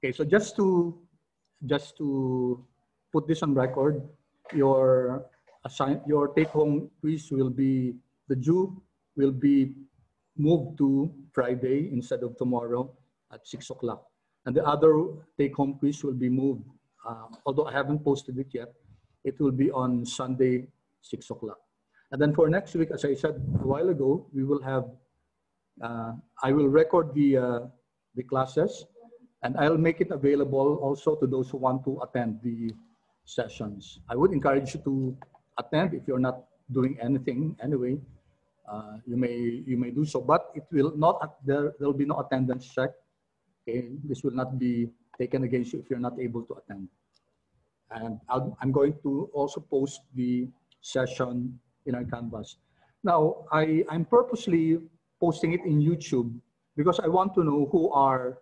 Okay, so just to put this on record, your take-home quiz will be, the due will be moved to Friday instead of tomorrow at 6 o'clock. And the other take-home quiz will be moved, although I haven't posted it yet, it will be on Sunday, 6 o'clock. And then for next week, as I said a while ago, we will have, I will record the classes, and I'll make it available also to those who want to attend the sessions. I would encourage you to attend if you're not doing anything anyway. You may do so, but it will not, there will be no attendance check. Okay, this will not be taken against you if you're not able to attend. And I'm going to also post the session in our Canvas. Now, I'm purposely posting it in YouTube because I want to know who are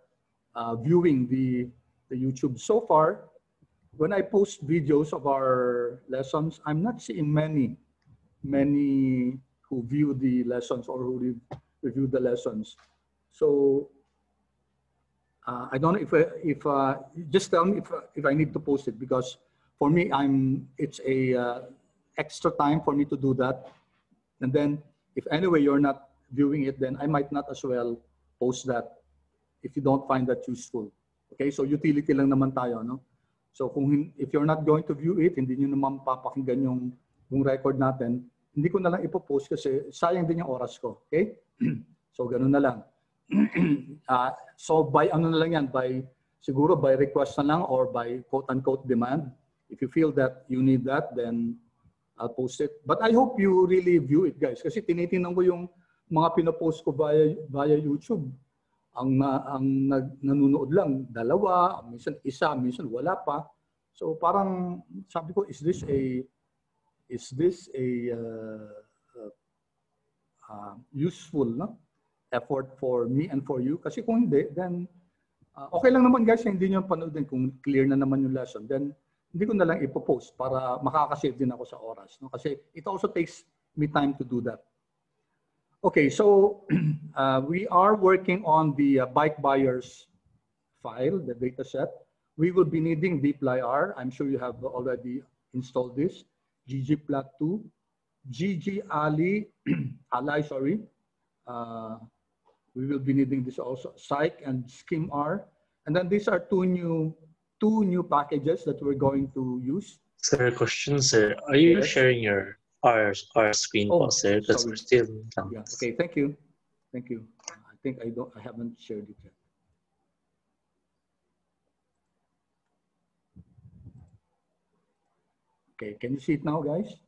viewing the YouTube. So far, when I post videos of our lessons, I'm not seeing many who view the lessons or who review the lessons. So I don't know if just tell me if I need to post it, because for me it's a extra time for me to do that. And then if anyway you're not viewing it, then I might not as well post that if you don't find that useful. Okay, so utility lang naman tayo, no? So if you're not going to view it, hindi nyo naman papakinggan yung record natin, hindi ko na lang ipopost kasi sayang din yung oras ko. Okay? So ganun na lang. So by ano na lang yan, siguro by request na lang or by quote-unquote demand. If you feel that you need that, then I'll post it. But I hope you really view it, guys. Kasi tinitingnan ko yung mga pinopost ko via YouTube. Ang nanonood lang, 2, minsan 1, minsan wala pa. So parang sabi ko, is this a useful, no, effort for me and for you? Kasi kung hindi, then okay lang naman, guys, hindi nyo panoodin kung clear na naman yung lesson. Then hindi ko na lang ipopost para makakasave din ako sa oras, no? Kasi it also takes me time to do that. Okay, so we are working on the bike buyers file, the data set. We will be needing dplyr. I'm sure you have already installed this. ggplot2, ggally, sorry. We will be needing this also, psych and schemr. And then these are two new packages that we're going to use. Sir, question, sir. Are you sharing our screen, sir? Because we're still in Canvas. Yeah. Okay, thank you. Thank you. I think I haven't shared it yet. Okay, can you see it now, guys?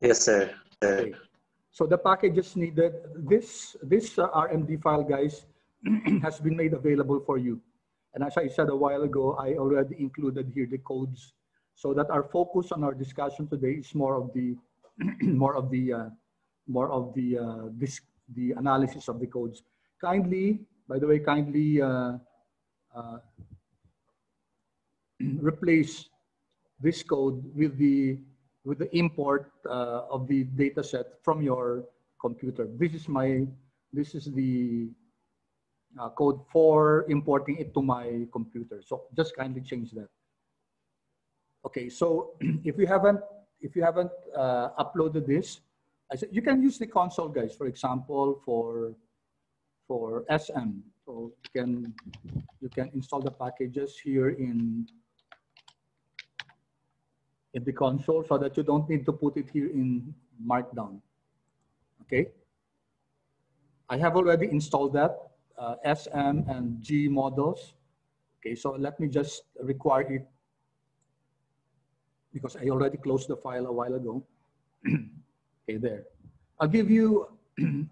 Yes, sir. Okay. So the packages needed, this RMD file, guys, has been made available for you. And as I said a while ago, I already included here the codes, so that our focus on our discussion today is more of the analysis of the codes. Kindly, by the way, replace this code with the import of the data set from your computer. This is the code for importing it to my computer. So just kindly change that. Okay, so if you haven't uploaded this, I said you can use the console, guys. For example, for SM, so you can install the packages here in the console, so that you don't need to put it here in Markdown. Okay, I have already installed that SM and G models. Okay, so let me just require it, because I already closed the file a while ago. Okay, there. I'll give you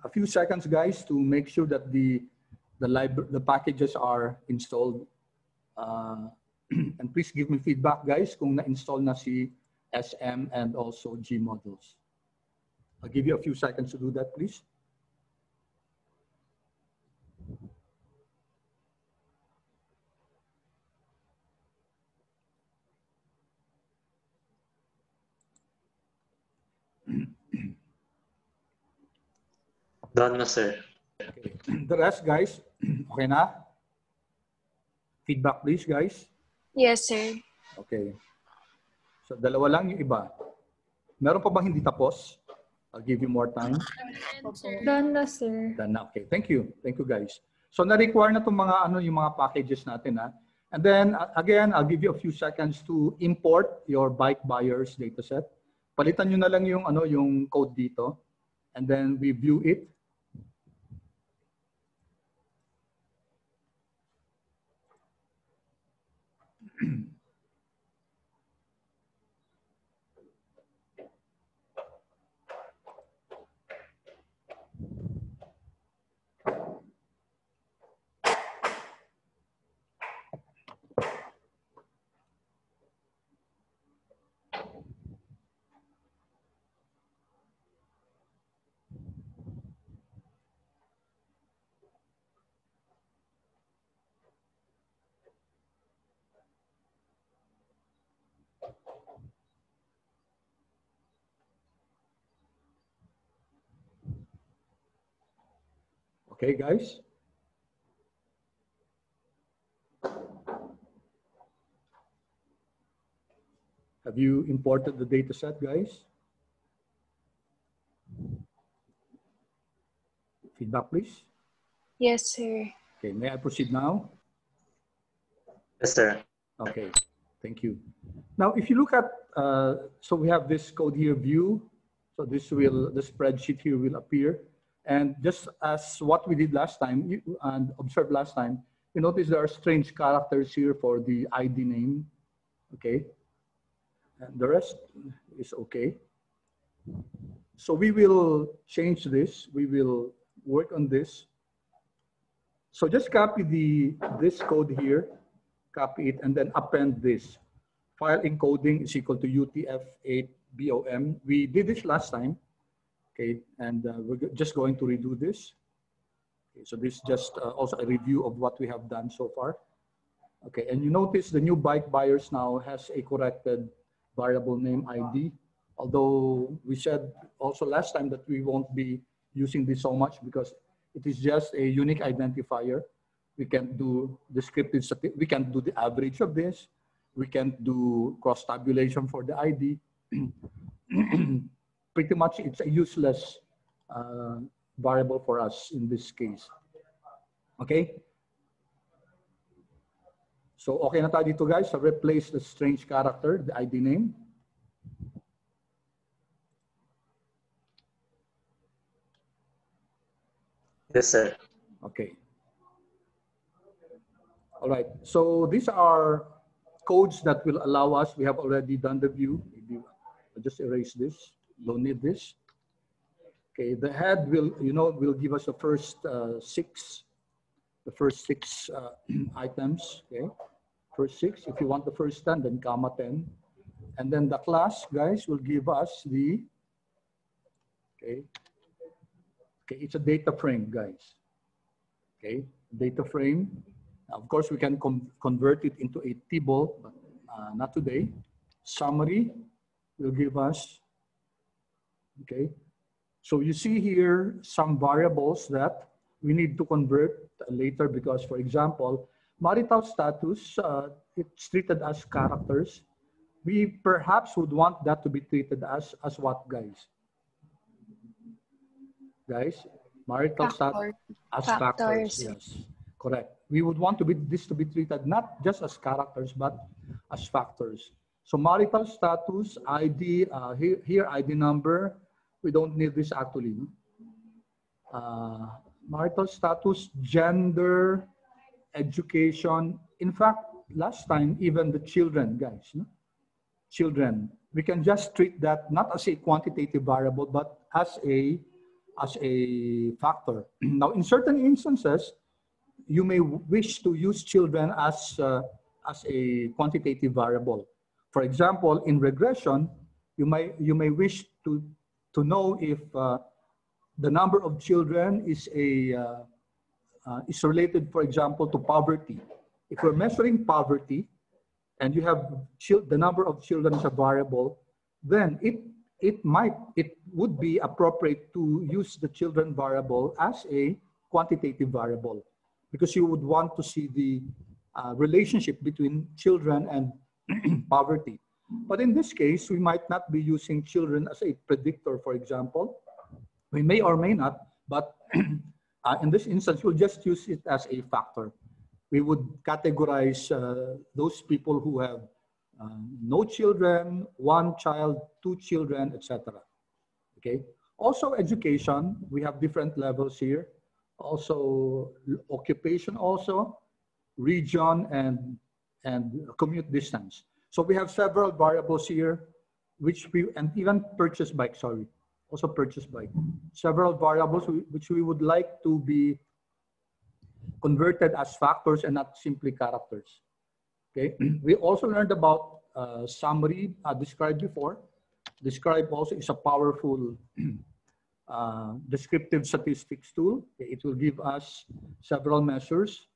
a few seconds, guys, to make sure that the packages are installed. And please give me feedback, guys, kung na-install na si SM and also G models. I'll give you a few seconds to do that, please. Done na, sir. Okay. The rest, guys, okay na? Feedback please, guys. Yes, sir. Okay. So, dalawa lang yung iba. Meron pa bang hindi tapos? I'll give you more time. Done na, sir. Done na. Okay. Thank you. Thank you, guys. So, na-require na itong mga, yung mga packages natin, ha? And then, again, I'll give you a few seconds to import your bike buyers dataset. Palitan nyo na lang yung, yung code dito. And then, we view it. Okay, guys. Have you imported the data set, guys? Feedback, please. Yes, sir. Okay, may I proceed now? Yes, sir. Okay, thank you. Now, if you look at, so we have this code here, view. So this will, the spreadsheet here will appear. And just as what we did last time and observed last time, you notice there are strange characters here for the ID name, okay? And the rest is okay. So we will change this. We will work on this. So just copy this code here, copy it, and then append this. File encoding is equal to UTF-8 BOM. We did this last time. Okay, and we're just going to redo this. Okay, so this is just also a review of what we have done so far. Okay, and you notice the new bike buyers now has a corrected variable name ID. Although we said also last time that we won't be using this so much because it is just a unique identifier. We can do descriptive, we can do the average of this. We can do cross tabulation for the ID. Pretty much it's a useless variable for us in this case. Okay? So okay na tayo dito, guys. So replace the strange character, the ID name. Yes, sir. Okay. All right. So these are codes that will allow us. We have already done the view. Maybe I'll just erase this. Don't need this. Okay, the head will, will give us the first six items. Okay, first six. If you want the first 10, then comma 10, and then the class, guys, will give us the. Okay, it's a data frame, guys. Okay, data frame. Now, of course, we can convert it into a table, but not today. Summary will give us. Okay, so you see here some variables that we need to convert later because, for example, marital status, it's treated as characters. We perhaps would want that to be treated as what, guys? Guys, marital status as factors. Yes, correct. We would want this to be treated not just as characters, but as factors. So marital status, ID, here ID number. We don't need this actually. Marital status, gender, education. In fact, last time, even the children, guys, children, we can just treat that not as a quantitative variable, but as a factor. Now, in certain instances, you may wish to use children as a quantitative variable. For example, in regression, you may wish to know if the number of children is related, for example, to poverty. If we're measuring poverty and you have the number of children as a variable, then it would be appropriate to use the children variable as a quantitative variable because you would want to see the relationship between children and poverty. But in this case, we might not be using children as a predictor, for example. We may or may not, but in this instance, we'll just use it as a factor. We would categorize those people who have no children, 1 child, 2 children, etc. Okay. Also education, we have different levels here. Also occupation, also region and commute distance. So we have several variables here, and even purchase bike, sorry, also purchase bike. Several variables which we would like to be converted as factors and not simply characters. Okay. We also learned about summary described before. Describe also is a powerful descriptive statistics tool. It will give us several measures.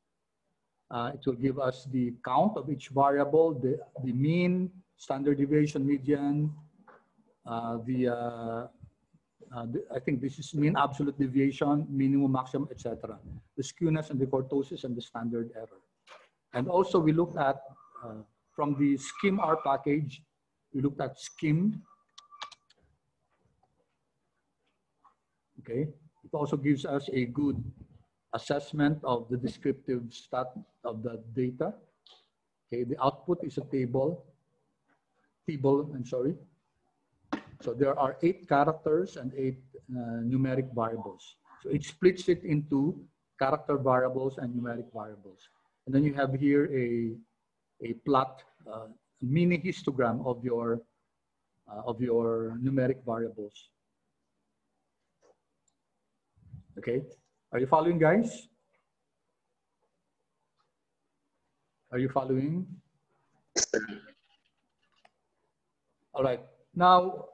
It will give us the count of each variable, the mean, standard deviation, median, I think this is mean absolute deviation, minimum, maximum, etc. The skewness and the kurtosis and the standard error. And also we looked at, from the SCIM-R package, we looked at SCIM. Okay, it also gives us a good assessment of the descriptive stat of the data. Okay, the output is a table, I'm sorry. So there are 8 characters and 8 numeric variables. So it splits it into character variables and numeric variables. And then you have here a plot, mini histogram of your numeric variables. Okay, are you following, guys? Are you following? All right. Now,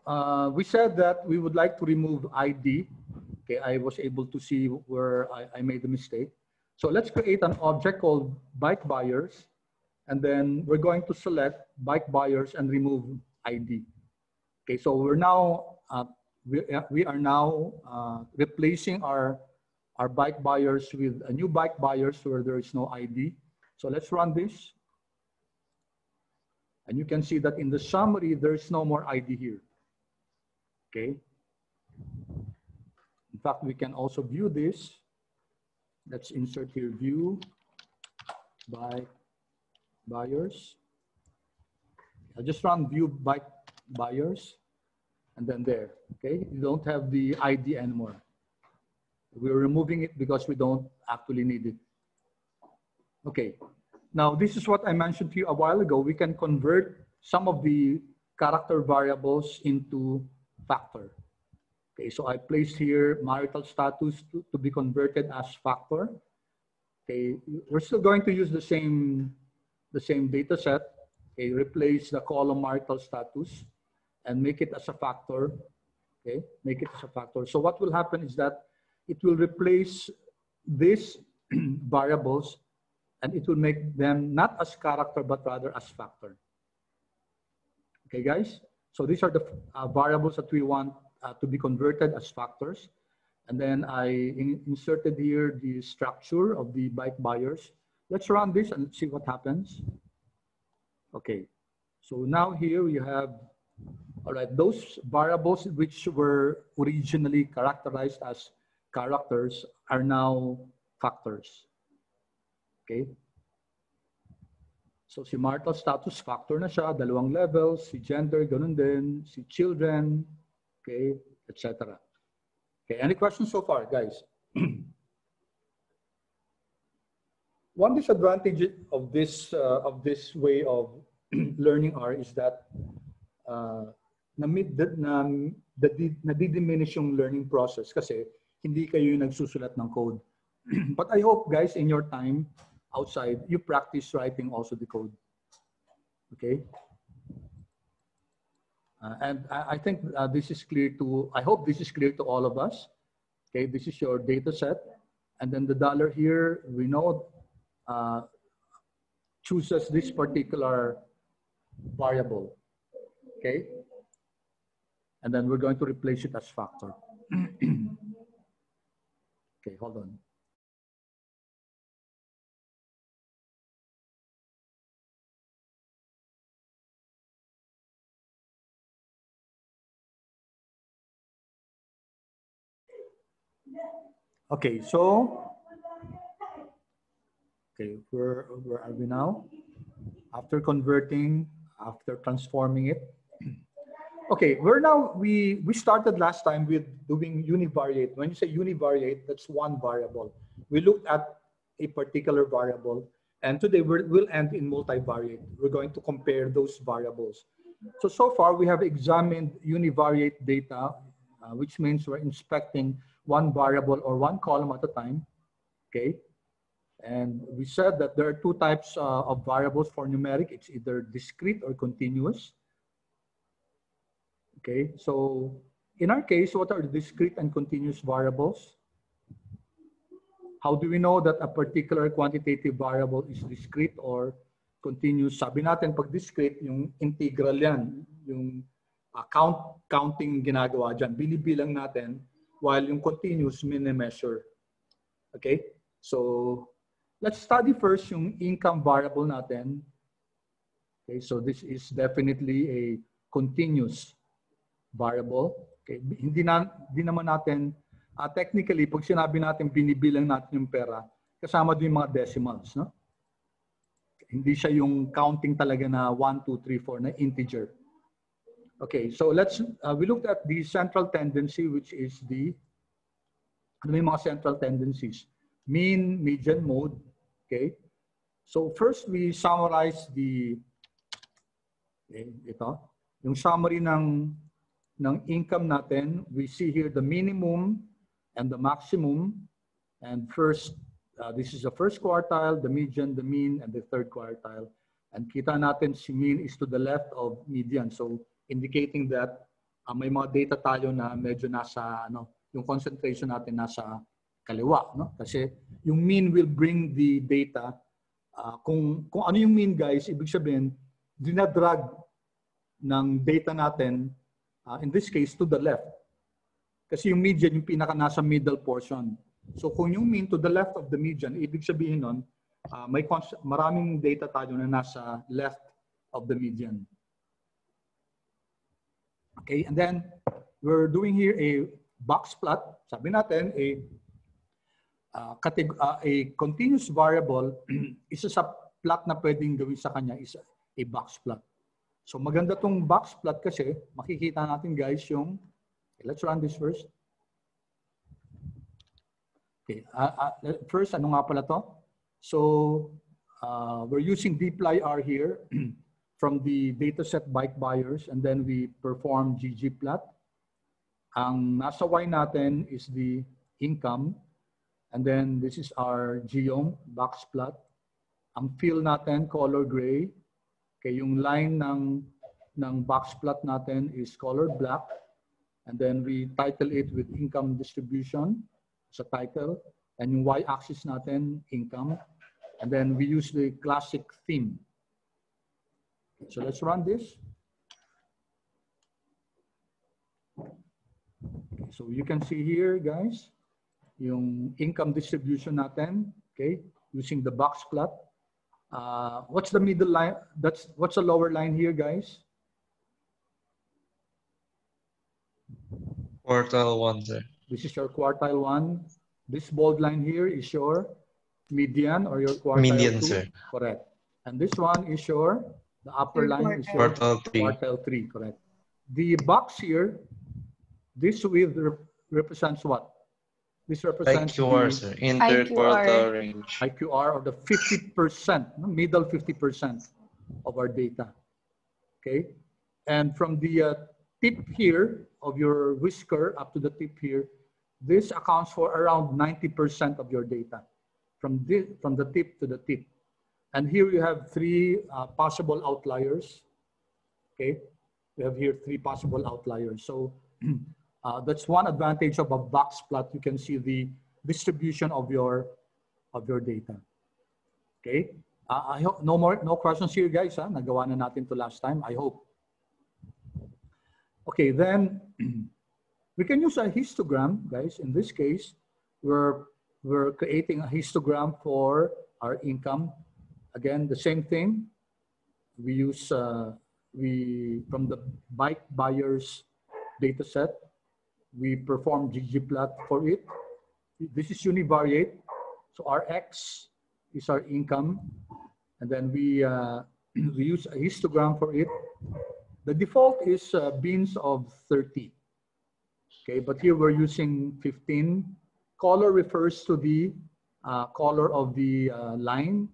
we said that we would like to remove ID. Okay, I was able to see where I made a mistake. So let's create an object called bike buyers. And then we're going to select bike buyers and remove ID. Okay, so we're now, we are now replacing our bike buyers with a new bike buyers where there is no ID. So let's run this. And you can see that in the summary, there's no more ID here. Okay. In fact, we can also view this. Let's insert here view bike buyers. I'll just run view bike buyers and then there. Okay. You don't have the ID anymore. We're removing it because we don't actually need it. Okay. Now, this is what I mentioned to you a while ago. We can convert some of the character variables into factor. Okay, so I placed here marital status to be converted as factor. Okay, we're still going to use the same data set. Okay, replace the column marital status and make it as a factor. Okay, make it as a factor. So what will happen is that it will replace these variables and it will make them not as character, but rather as factor. Okay, guys? So these are the variables that we want to be converted as factors. And then I inserted here the structure of the bike buyers. Let's run this and see what happens. Okay, so now here we have, all right, those variables which were originally characterized as characters are now factors. Okay. So si marital status factor na siya, 2 levels, si gender ganun din, si children, okay, etc. Okay, any questions so far, guys? One disadvantage of this way of learning R is that nadidiminish yung learning process kasi hindi kayo yung nagsusulat ng code. But I hope, guys, in your time outside, you practice writing also the code. Okay? And I think this is clear to, I hope this is clear to all of us. Okay, this is your data set. And then the dollar here, we know, chooses this particular variable. Okay? And then we're going to replace it as factor. Okay, hold on. Okay, so, okay, where are we now? After converting, after transforming it. Okay, we started last time with doing univariate. When you say univariate, that's one variable. We looked at a particular variable, and today we'll end in multivariate. We're going to compare those variables. So far we have examined univariate data, which means we're inspecting one variable or one column at a time, okay? And we said that there are two types of variables for numeric. It's either discrete or continuous. Okay, so in our case, what are the discrete and continuous variables? How do we know that a particular quantitative variable is discrete or continuous? Sabi natin, pag discrete, yung integral yan, yung counting ginagawa dyan, binibilang natin, while yung continuous, mini-measure. Okay, so let's study first yung income variable natin. Okay, so this is definitely a continuous variable. Okay, hindi naman natin, technically, pag sinabi natin binibilang natin yung pera, kasama din yung mga decimals, no? Hindi siya yung counting talaga na 1, 2, 3, 4 na integer. Okay, so we looked at the central tendency, which is ano yung mga central tendencies? Mean, median, mode. Okay, so first we summarize ito, yung summary ng income natin. We see here the minimum and the maximum. And first, this is the first quartile, the median, the mean, and the third quartile. And kita natin si mean is to the left of median. So indicating that may mga data tayo na medyo nasa, yung concentration natin nasa kaliwa. No? Kasi yung mean will bring the data. Kung ano yung mean, guys, ibig sabihin, dinadrag ng data natin, in this case, to the left. Kasi yung median, yung pinaka nasa middle portion. So kung yung mean to the left of the median, ibig sabihin nun, maraming data tayo na nasa left of the median. Okay, and then we're doing here a box plot. Sabi natin, a continuous variable, isa sa plot na pwedeng gawin sa kanya is a box plot. So maganda tong box plot kasi makikita natin, guys, yung, let's run this first. Okay, first, ano nga pala to? So we're using dplyr here from the dataset bike buyers, and then we perform ggplot. Ang nasa Y natin is the income, and then this is our geom box plot. Ang fill natin, color gray. Okay, yung line ng box plot natin is color black. And then we title it with income distribution as a title. And yung y-axis natin, income. And then we use the classic theme. So let's run this. Okay, so you can see here, guys, yung income distribution natin, okay, using the box plot. What's the middle line? What's the lower line here, guys? Quartile 1, sir. This is your quartile 1. This bold line here is your median or your quartile Median, 2. sir. Correct. And this one is the upper line is your quartile 3. Quartile 3, correct. The box here, this width represents what? This represents IQR, sir. Interquartile range. IQR, or the 50%, middle 50% of our data. Okay. And from the tip here of your whisker up to the tip here, this accounts for around 90% of your data from the tip to the tip. And here you have 3 possible outliers. Okay. We have here 3 possible outliers. So that's one advantage of a box plot. You can see the distribution of your data. Okay. I hope no questions here, guys. Nagawa na natin to last time, I hope. Okay, then we can use a histogram, guys. In this case, we're creating a histogram for our income. Again, the same thing. We use from the bike buyers data set. We perform ggplot for it. this is univariate. So our X is our income. And then we use a histogram for it. The default is bins of 30. Okay, but here we're using 15. Color refers to the color of the line,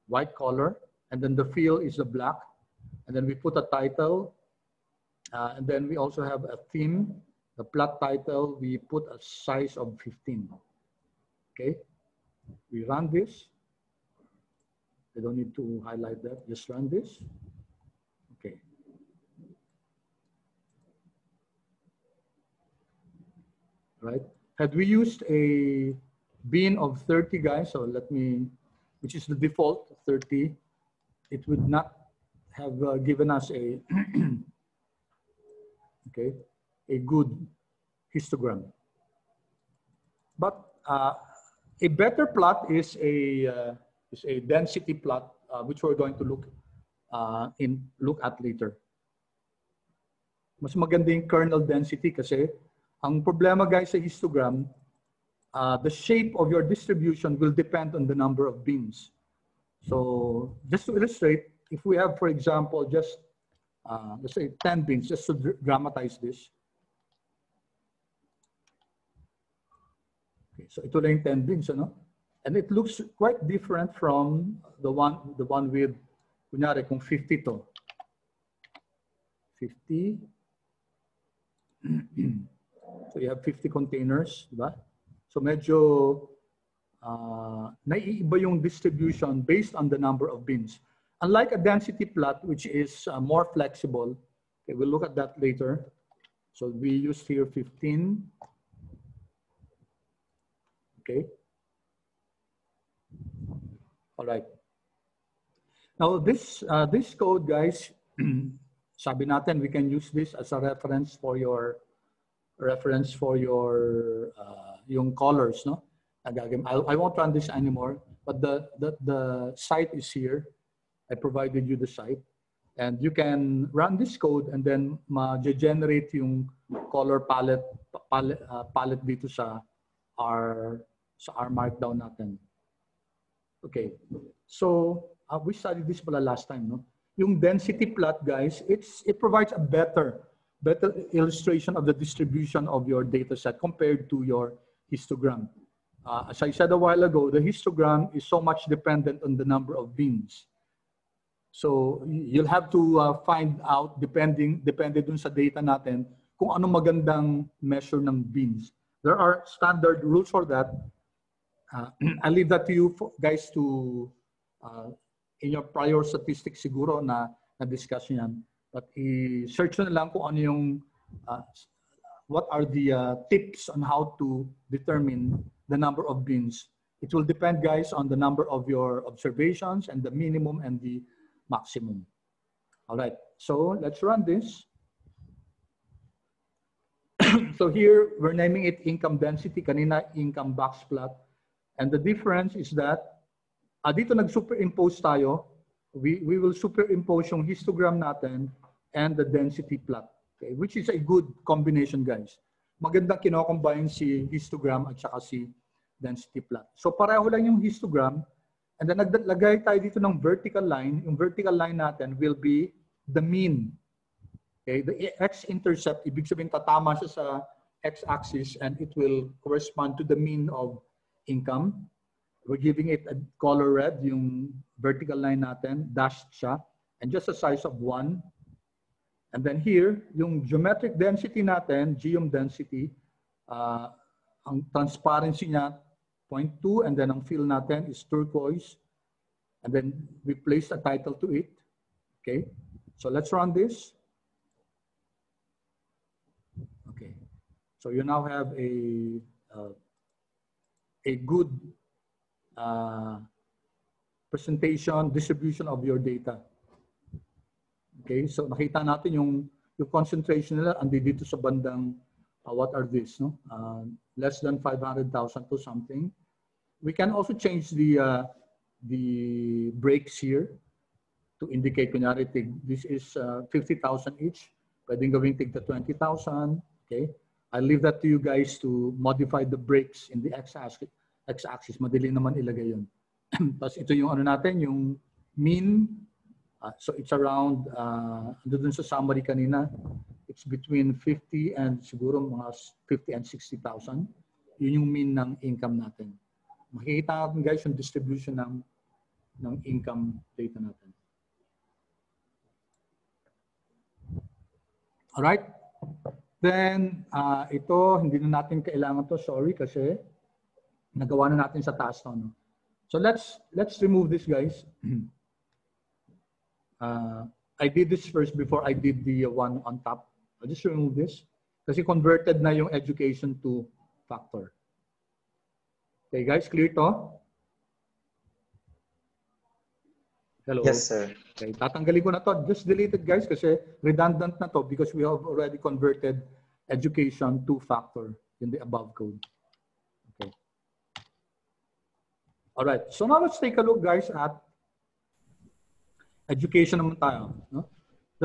white color. And then the fill is the black. And then we put a title. And then we also have a theme. The plot title, we put a size of 15. Okay, we run this. I don't need to highlight that, just run this. Okay. Right, had we used a bin of 30 guys, so let me, which is the default 30, it would not have given us a, okay, a good histogram. But a better plot is a density plot, which we're going to look at later. Mas maganda yung kernel density kasi ang problema guys sa histogram, the shape of your distribution will depend on the number of bins. So just to illustrate, if we have, for example, just let's say 10 bins, just to dramatize this. Okay, so ito lang yung 10 bins, ano? And it looks quite different from the one with, kunyari, kung 50 to. 50. So you have 50 containers, diba? So medyo naiiba yung distribution based on the number of bins. Unlike a density plot, which is more flexible, okay, we'll look at that later. So we used here 15. Okay. All right. Now this code, guys, sabi natin we can use this as a reference for your yung colors, no? I won't run this anymore, but the site is here. I provided you the site, and you can run this code and then ma-generate yung color palette dito sa our markdown natin. Okay, so we studied this pala last time, no? Yung density plot, guys, it provides a better illustration of the distribution of your data set compared to your histogram. As I said a while ago, the histogram is so much dependent on the number of bins. So you'll have to find out, depende dun sa data natin, kung ano magandang measure ng bins. There are standard rules for that. I'll leave that to you guys to, in your prior statistics siguro na discuss yan. But i-search na lang kung ano yung, what are the tips on how to determine the number of bins. It will depend, guys, on the number of your observations and the minimum and the maximum. All right, so let's run this. So here, we're naming it income density, kanina income box plot. And the difference is that, dito nag-superimpose tayo, we will superimpose yung histogram natin and the density plot, okay? Which is a good combination, guys. Magandang kino-combine si histogram at saka si density plot. So pareho lang yung histogram, and then naglagay tayo dito ng vertical line. Yung vertical line natin will be the mean. Okay, the x-intercept, ibig sabihin tatama siya sa x-axis and it will correspond to the mean of income. We're giving it a color red, yung vertical line natin, dashed siya, and just a size of 1. And then here, yung geometric density natin, geom density, ang transparency niya, 0.2, and then ang fill natin is turquoise. And then we place a title to it. Okay, so let's run this. Okay, so you now have a good presentation, distribution of your data. Okay, so nakita natin yung concentration nila andi dito sa bandang, what are these, no? Less than 500,000 to something. We can also change the breaks here to indicate, kunyari, this is 50,000 each. Pwedeng gawing tigda 20,000. Okay, I'll leave that to you guys to modify the breaks in the x-axis. Madali naman ilagay yun. Tapos ito yung ano natin, yung mean. So it's around, dun sa summary kanina, it's between 50 and siguro mga 50 and 60,000. Yun yung mean ng income natin. Makikita natin guys yung distribution ng income data natin. Alright? Then, ito, hindi na natin kailangan to. Sorry, kasi nagawa na natin sa taas to. No? So let's remove this, guys. I did this first before I did the one on top. I'll just remove this. Kasi converted na yung education to factor. Okay, guys, clear to? Hello? Yes, sir. Okay, tatanggalin ko na to. Just delete it, guys, kasi redundant na to because we have already converted education to factor in the above code. Okay. All right. So now let's take a look, guys, at education naman tayo. No?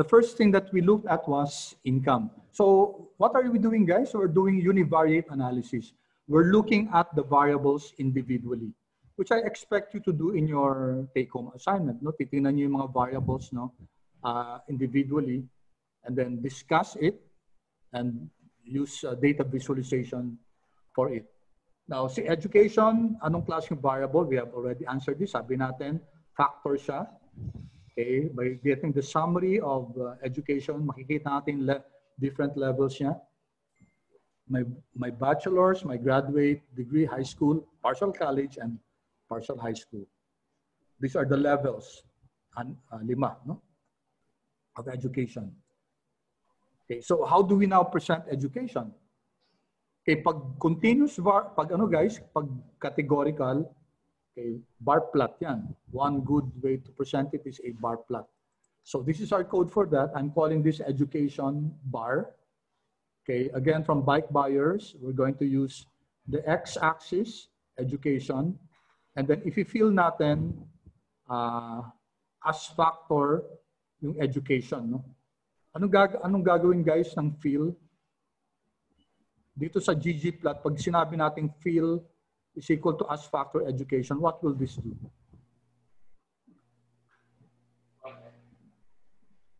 The first thing that we looked at was income. So what are we doing, guys? We're doing univariate analysis. We're looking at the variables individually, which I expect you to do in your take-home assignment. No? Titingnan nyo yung mga variables, no? Individually, and then discuss it and use data visualization for it. Now, si education, anong klaseng variable? We have already answered this. Sabi natin, factor siya. Okay, by getting the summary of education, makikita natin different levels niya. My bachelor's, my graduate degree, high school, partial college, and partial high school. These are the levels, lima, no? Of education. Okay, so how do we now present education? Okay, pag continuous pag ano guys, pag categorical, okay, bar plot yan. One good way to present it is a bar plot. So this is our code for that. I'm calling this education bar. Okay, again from bike buyers, we're going to use the x-axis, education. And then if you feel natin as factor yung education, no? Anong gagawin guys ng feel? Dito sa ggplot, pag sinabi nating feel is equal to as factor education, what will this do?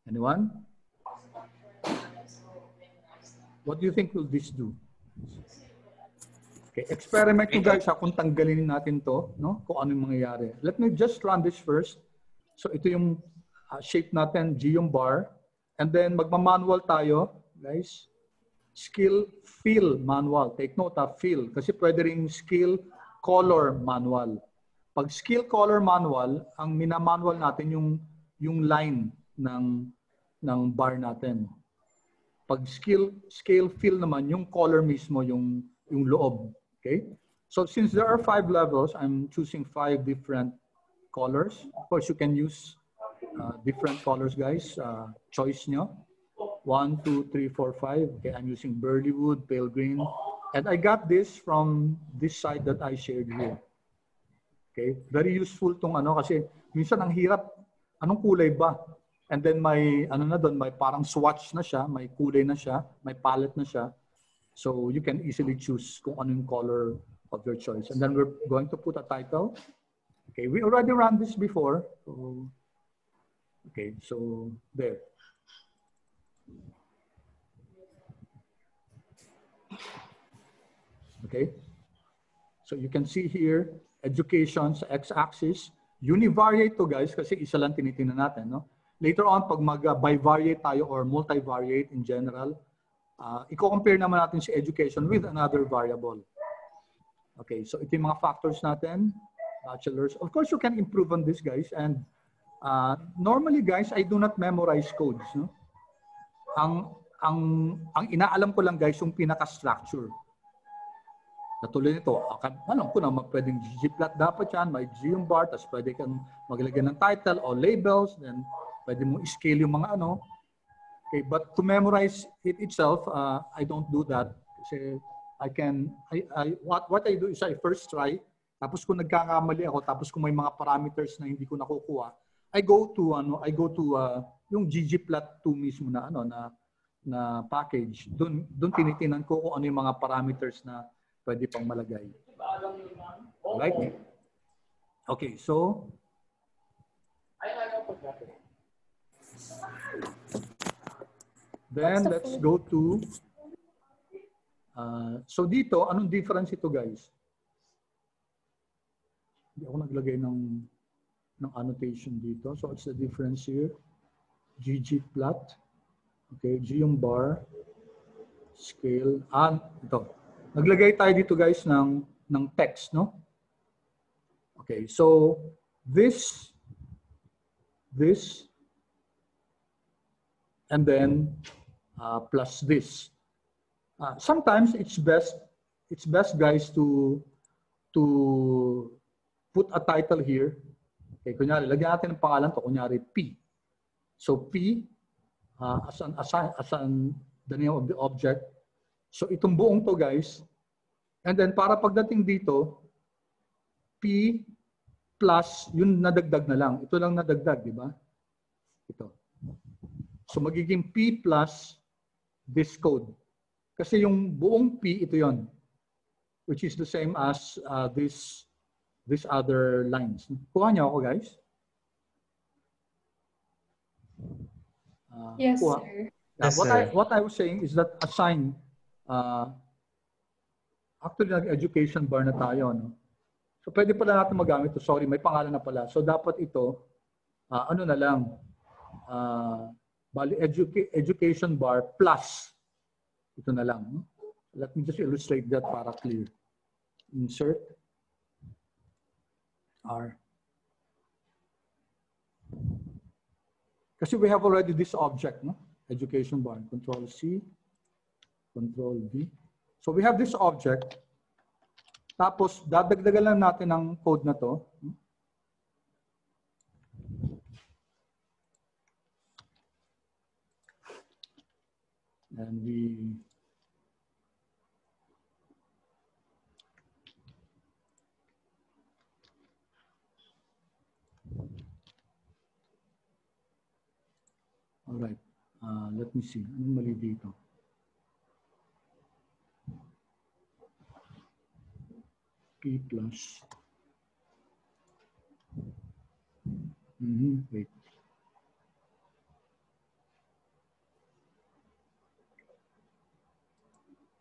Anyone? What do you think will this do? Okay, experiment nyo guys kung tanggalin natin to, no? Kung ano yung mangyayari. Let me just run this first. So ito yung shape natin, G yung bar. And then magma-manual tayo, guys. Skill, fill, manual. Take note of fill. Kasi pwede rin skill, color, manual. Pag skill, color, manual, ang minamanual natin yung line ng bar natin. Pag skill, scale, fill naman, yung color mismo, yung loob. Okay? So since there are 5 levels, I'm choosing 5 different colors. Of course, you can use different colors, guys. Choice nyo. 1, 2, 3, 4, 5. Okay, I'm using Burleywood, pale green. And I got this from this site that I shared here. Okay, very useful tong ano kasi minsan ang hirap, anong kulay ba? And then may ano na doon, may parang swatch na siya, may kulay na siya, may palette na siya. So you can easily choose kung ano yung color of your choice. And then we're going to put a title. Okay, we already ran this before. So, okay, so there. Okay, so you can see here, education sa x-axis. Univariate to guys kasi isa lang tinitingnan natin. No? Later on, pag mag-bivariate tayo or multivariate in general, i-compare naman natin si education with another variable. Okay, so ito yung mga factors natin. Bachelor's. Of course, you can improve on this, guys. And normally, guys, I do not memorize codes. No? Ang inaalam ko lang, guys, yung pinaka-structure. Katulad nito, alam ko na pwedeng ggplot dapat yan, may G yung bar, tapos pwede kang maglagay ng title o labels, then pwede mo i-scale yung mga ano. Okay, but to memorize it itself, I don't do that. Kasi what I do is I first try, tapos kung nagkakamali ako, tapos kung may mga parameters na hindi ko nakukuha, I go to yung ggplot2 mismo na na package, dun tinitingnan ko kung ano yung mga parameters na pwede pang malagay. Right? Okay, so then let's go to so dito, anong difference ito, guys? Hindi ako naglagay ng annotation dito. So what's the difference here? ggplot. Okay, G yung bar, scale, and ito. Naglagay tayo dito, guys, ng text, no? Okay, so this, and then plus this. Sometimes it's best, guys, to put a title here. Okay, kunyari, lagyan natin ng pangalan to, kunyari P. So P as the name of the object. So itong buong to, guys. And then para pagdating dito, P plus yung nadagdag na lang. Ito lang nadagdag, di ba? Ito. So magiging P plus this code. Kasi yung buong P, ito yon, which is the same as this other lines. Kuha niyo ako, guys? Yes, kuha. sir. Yes, sir. What I was saying is that assign, actually nag-education bar na tayo, no? So pwede pala natin magamit ito. Sorry, may pangalan na pala. So dapat ito, ano na lang, bali education bar plus, ito na lang. No? Let me just illustrate that para clear. Insert R. Kasi we have already this object, no? Education bar. Control C, Control V. So we have this object. Tapos dadagdagan lang natin ang code na to. And we all right. Let me see. Anong mali dito? P plus. Wait.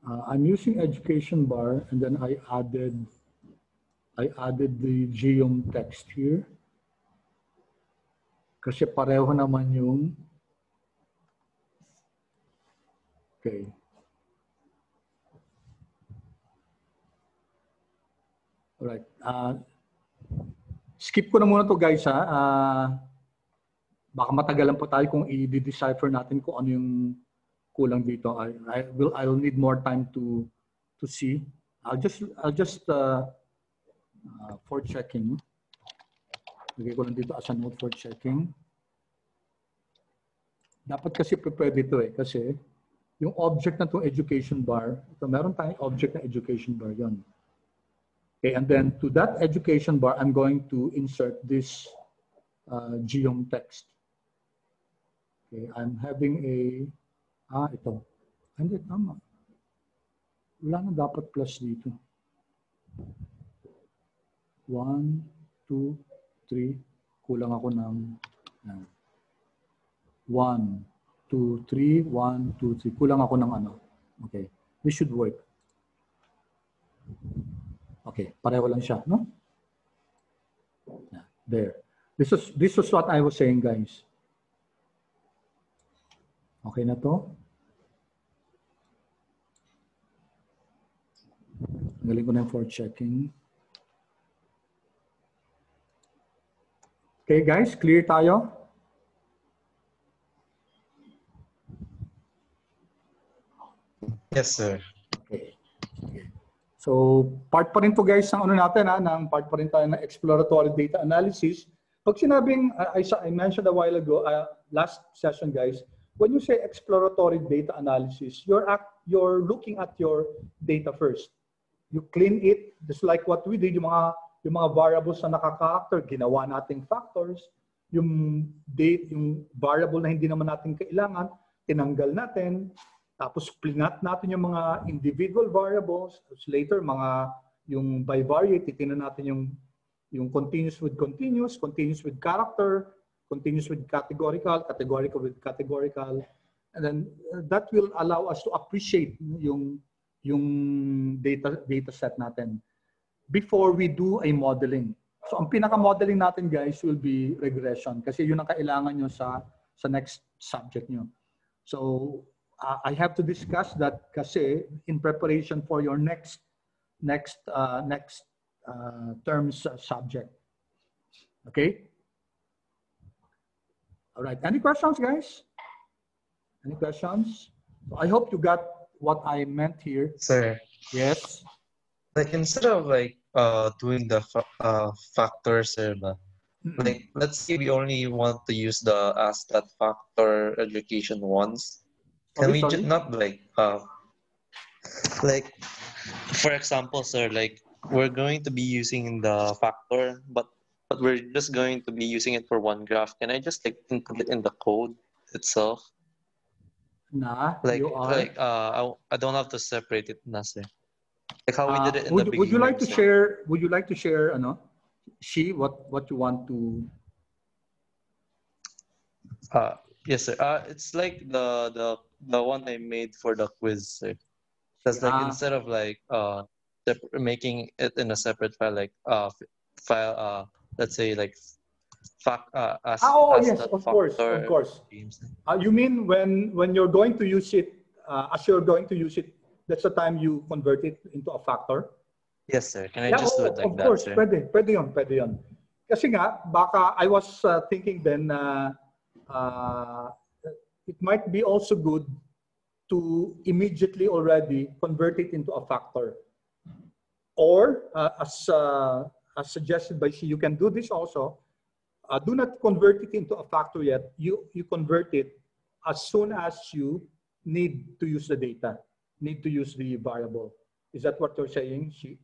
I'm using education bar and then I added the geom text here. Kasi pareho naman yung okay. Alright. Skip ko na muna to, guys, ha. Baka matagalan pa tayo kung i-decipher natin kung ano yung kulang dito. I'll need more time to see. I'll just for checking. Lagay ko lang dito as a note for checking. Dapat kasi prepared dito kasi yung object na itong education bar, ito meron tayong object na education bar yon. Okay, and then to that education bar, I'm going to insert this geom text. Okay, I'm having a ito. Hindi, tama. Wala na dapat plus dito. 1, 2, 3. Kulang ako ng 1, 2, 3, 1, 2, 3. Kulang ako ng ano. Okay. This should work. Okay. Pareho lang siya, no? There. This was what I was saying, guys. Okay na to? Galing ko na for checking. Okay, guys, clear tayo? Yes, sir. Okay. So, part pa rin to, guys, ng ano natin, part pa rin tayo ng exploratory data analysis. Pag sinabing, I mentioned a while ago, last session, guys, when you say exploratory data analysis, you're looking at your data first. You clean it, just like what we did, yung mga variables na nakaka-factor, ginawa nating factors, yung variable na hindi naman natin kailangan, tinanggal natin, tapos plinat natin yung mga individual variables, tapos later yung bivariate, titingnan natin yung continuous with continuous, continuous with character, continuous with categorical, categorical with categorical, and then that will allow us to appreciate yung data set natin before we do a modeling. So ang pinaka-modeling natin, guys, will be regression kasi yun ang kailangan nyo sa next subject nyo. So I have to discuss that kasi in preparation for your next terms subject. Okay? All right. Any questions, guys? Any questions? So I hope you got what I meant here. Sir. Yes. Like instead of like doing the factors, sir, like let's say we only want to use the ask that factor education once. Can we just not like for example, sir, like we're going to be using the factor, but we're just going to be using it for one graph. Can I just like input it in the code itself? Nah, like you are. I don't have to separate it, na, sir. Like how we did it in the beginning. Would you like to share? Would you like to share? What you want to? Yes, sir. It's like the one I made for the quiz, sir. That's like instead of like making it in a separate file, like file let's say like yes, of course. You mean when you're going to use it, as you're going to use it, that's the time you convert it into a factor? Yes, sir. Can I just do it like that, sir? Of course, pwede yun. Kasi nga, baka I was thinking then it might be also good to immediately already convert it into a factor. Or as suggested by she, you can do this also. Do not convert it into a factor yet. You convert it as soon as you need to use the data, need to use the variable. Is that what you're saying, she?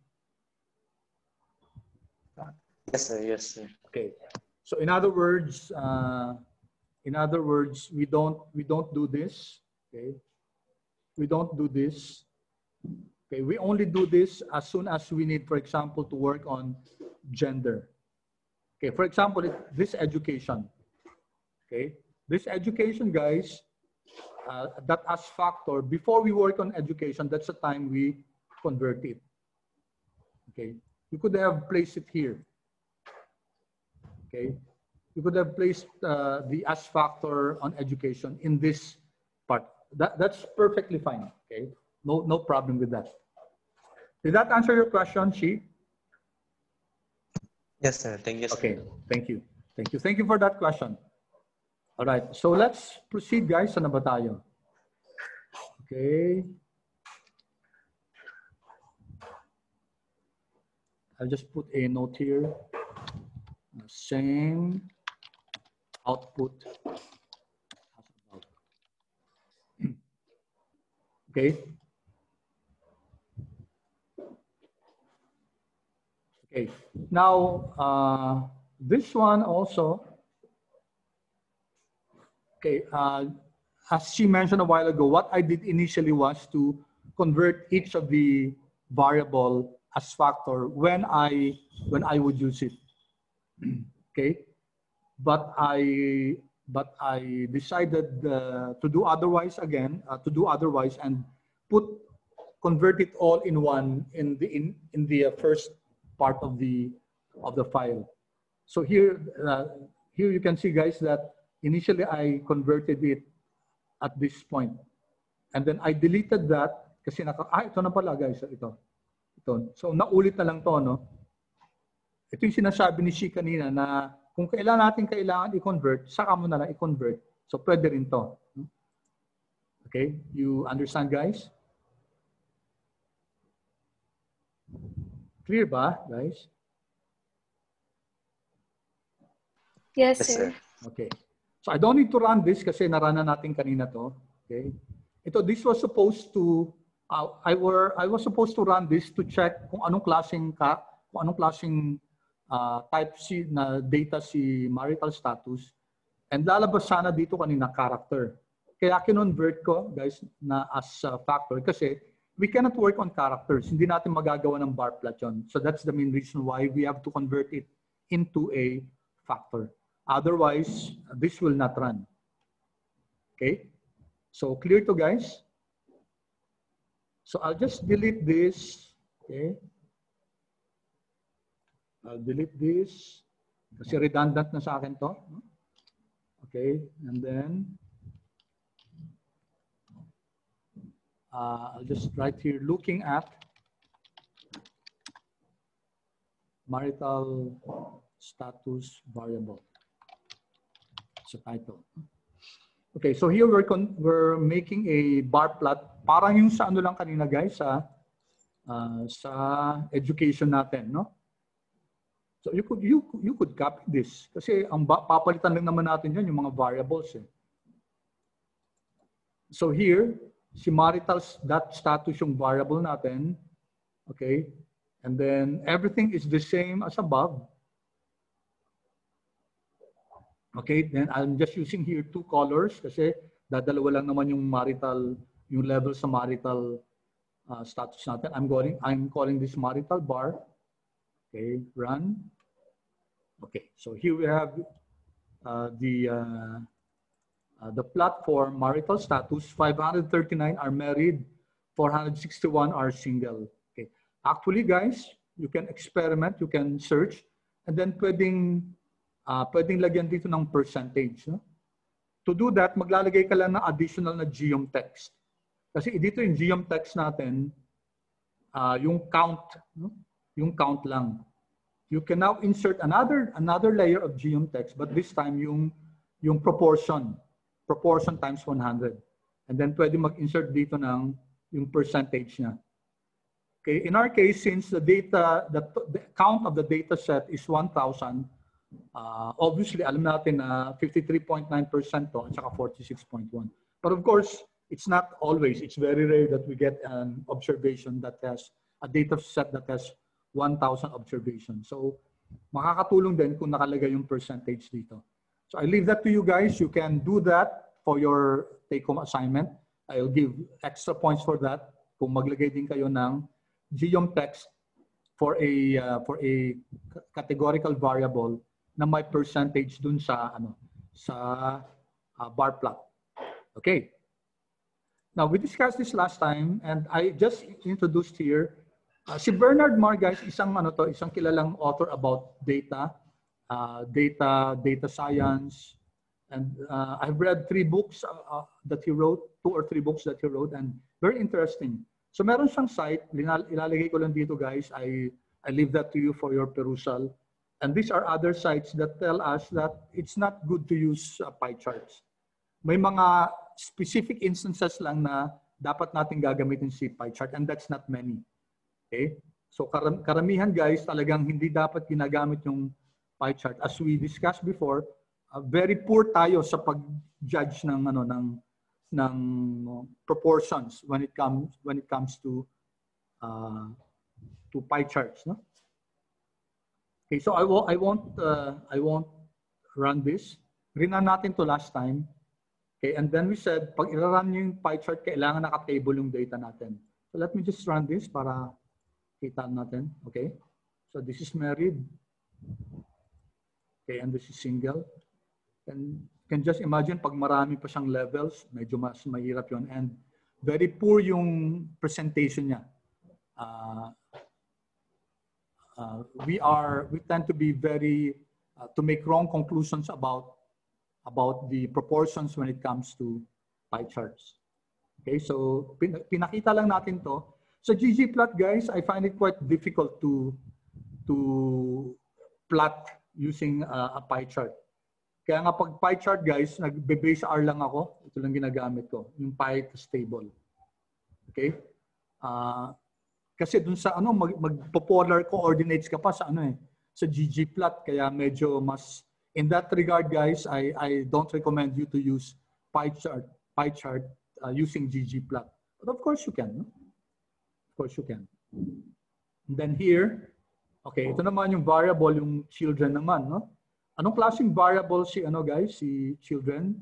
Yes, sir. Yes, sir. Okay. So in other words, we don't do this. Okay. We don't do this. Okay. We only do this as soon as we need, for example, to work on gender. Okay, for example, this education. Okay, this education, guys, that as factor, before we work on education, that's the time we convert it. Okay, you could have placed it here. Okay, you could have placed the as factor on education in this part. That's perfectly fine. Okay, no problem with that. Did that answer your question, Shi? Yes, sir. Thank you, sir. Okay, thank you. Thank you for that question. All right, so let's proceed, guys. Saan na ba tayo? Okay. I'll just put a note here. Same output. Okay. Okay, now this one also, okay, as she mentioned a while ago, what I did initially was to convert each of the variable as factor when I would use it. Okay, but I decided to do otherwise again, and convert it all in one in the first part of the file. So here you can see, guys, that initially I converted it at this point, and then I deleted that kasi ito na pala, guys, ito. So naulit na lang to, no? Ito yung sinasabi ni Shi kanina na kung kailangan i-convert, saka mo na lang i-convert. So pwede rin to. Okay, you understand, guys? Clear ba, guys? Yes, sir. Okay. So I don't need to run this kasi narana natin kanina to. Okay. This was supposed to, I was supposed to run this to check kung anong klaseng type na data si marital status, and lalabas sana dito kanina character. Kaya kinonvert ko, guys, na as a factor kasi we cannot work on characters. Hindi natin magagawa ng bar plot yun. So that's the main reason why we have to convert it into a factor. Otherwise, this will not run. Okay? So clear to guys? So I'll just delete this. Okay? I'll delete this. Kasi redundant na sa akin to. Okay? And then I'll just write here, looking at marital status variable. It's a title. Okay, so here we're making a bar plot. Parang yung sa ano lang kanina guys, sa education natin, no? So you could copy this kasi ang papalitan lang naman natin yan yung mga variables. So here, si marital status yung variable natin. Okay? And then everything is the same as above. Okay? Then I'm just using here 2 colors kasi dadalawa lang naman yung marital, yung level sa marital status natin. I'm calling this marital bar. Okay, run. Okay, so here we have the platform marital status. 539 are married, 461 are single. Okay, actually, guys, you can experiment, you can search, and then pwedeng lagyan dito ng percentage. No? To do that, maglalagay ka lang ng additional na geom text. Kasi dito yung geom text natin, yung count, no? Yung count lang. You can now insert another layer of geom text, but this time yung proportion times 100. And then pwede mag-insert dito ng yung percentage niya. Okay, in our case, since the count of the data set is 1,000, obviously alam natin na 53.9% to at saka 46.1. But of course, it's not always. It's very rare that we get an observation that has a data set that has 1,000 observations. So, makakatulong din kung nakalagay yung percentage dito. So, I leave that to you guys. You can do that for your take-home assignment. I'll give extra points for that kung maglagay din kayo ng geom text for a categorical variable na may percentage dun sa bar plot. Okay. Now, we discussed this last time and I just introduced here si Bernard Marr, guys, isang kilalang author about data science, and I've read 3 books that he wrote, 2 or 3 books that he wrote, and very interesting. So meron siyang site, ilalagay ko lang dito, guys. I leave that to you for your perusal. And these are other sites that tell us that it's not good to use pie charts. May mga specific instances lang na dapat natin gagamitin si pie chart, and that's not many. Okay? So karamihan, guys, talagang hindi dapat ginagamit yung pie chart. As we discussed before, very poor tayo sa pag-judge ng proportions when it comes to pie charts, no? Okay, so I won't run this. Rinan natin to last time. Okay, and then we said pag i-run yung pie chart, kailangan naka-table yung data natin. So let me just run this para kita natin. Okay. So this is married. Okay, and this is single. And you can just imagine pag marami pa siyang levels, medyo mas mahirap yun. And very poor yung presentation niya. We tend to be very, to make wrong conclusions about the proportions when it comes to pie charts. Okay, so pinakita lang natin to. So ggplot, guys, I find it quite difficult to plot using a pie chart. Kaya nga pag pie chart, guys, nagbe-base R lang ako. Ito lang ginagamit ko, yung pie table. Okay? Kasi dun sa mag-polar coordinates ka pa sa sa ggplot, kaya medyo mas in that regard, guys, I don't recommend you to use pie chart using ggplot. But of course you can. No? Of course you can. And then here, okay, ito naman yung variable, yung children naman, no? Anong klaseng variable si guys, si children?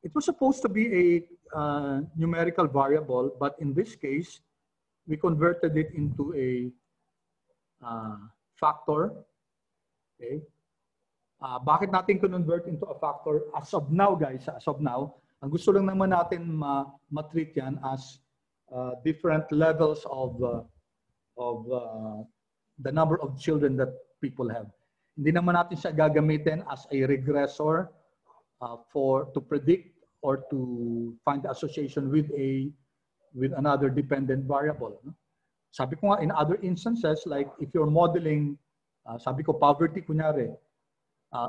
it was supposed to be a numerical variable, but in this case, we converted it into a factor. Okay. Bakit natin convert into a factor? As of now, guys, as of now, ang gusto lang naman natin ma-treat yan as different levels of the number of children that people have. Hindi naman natin siya gagamitin as a regressor to predict or to find the association with another dependent variable. Sabi ko nga, in other instances, like if you're modeling, sabi ko poverty, kunyari,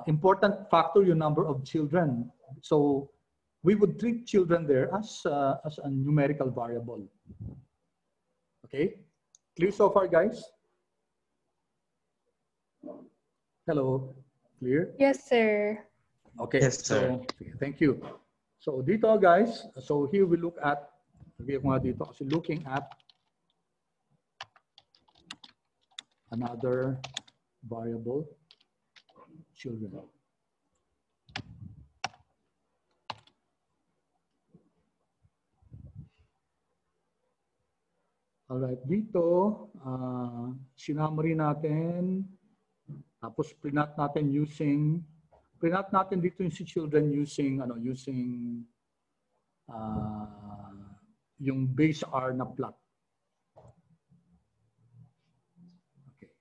important factor yung number of children. So we would treat children there as a numerical variable. Okay, clear so far, guys? Hello, clear? Yes, sir. Okay, Yes, sir. so thank you. So dito, guys, so here we look at, looking at another variable, children. Alright, dito, sinamari natin, tapos print natin dito yung si children using, yung base R na plot. Okay.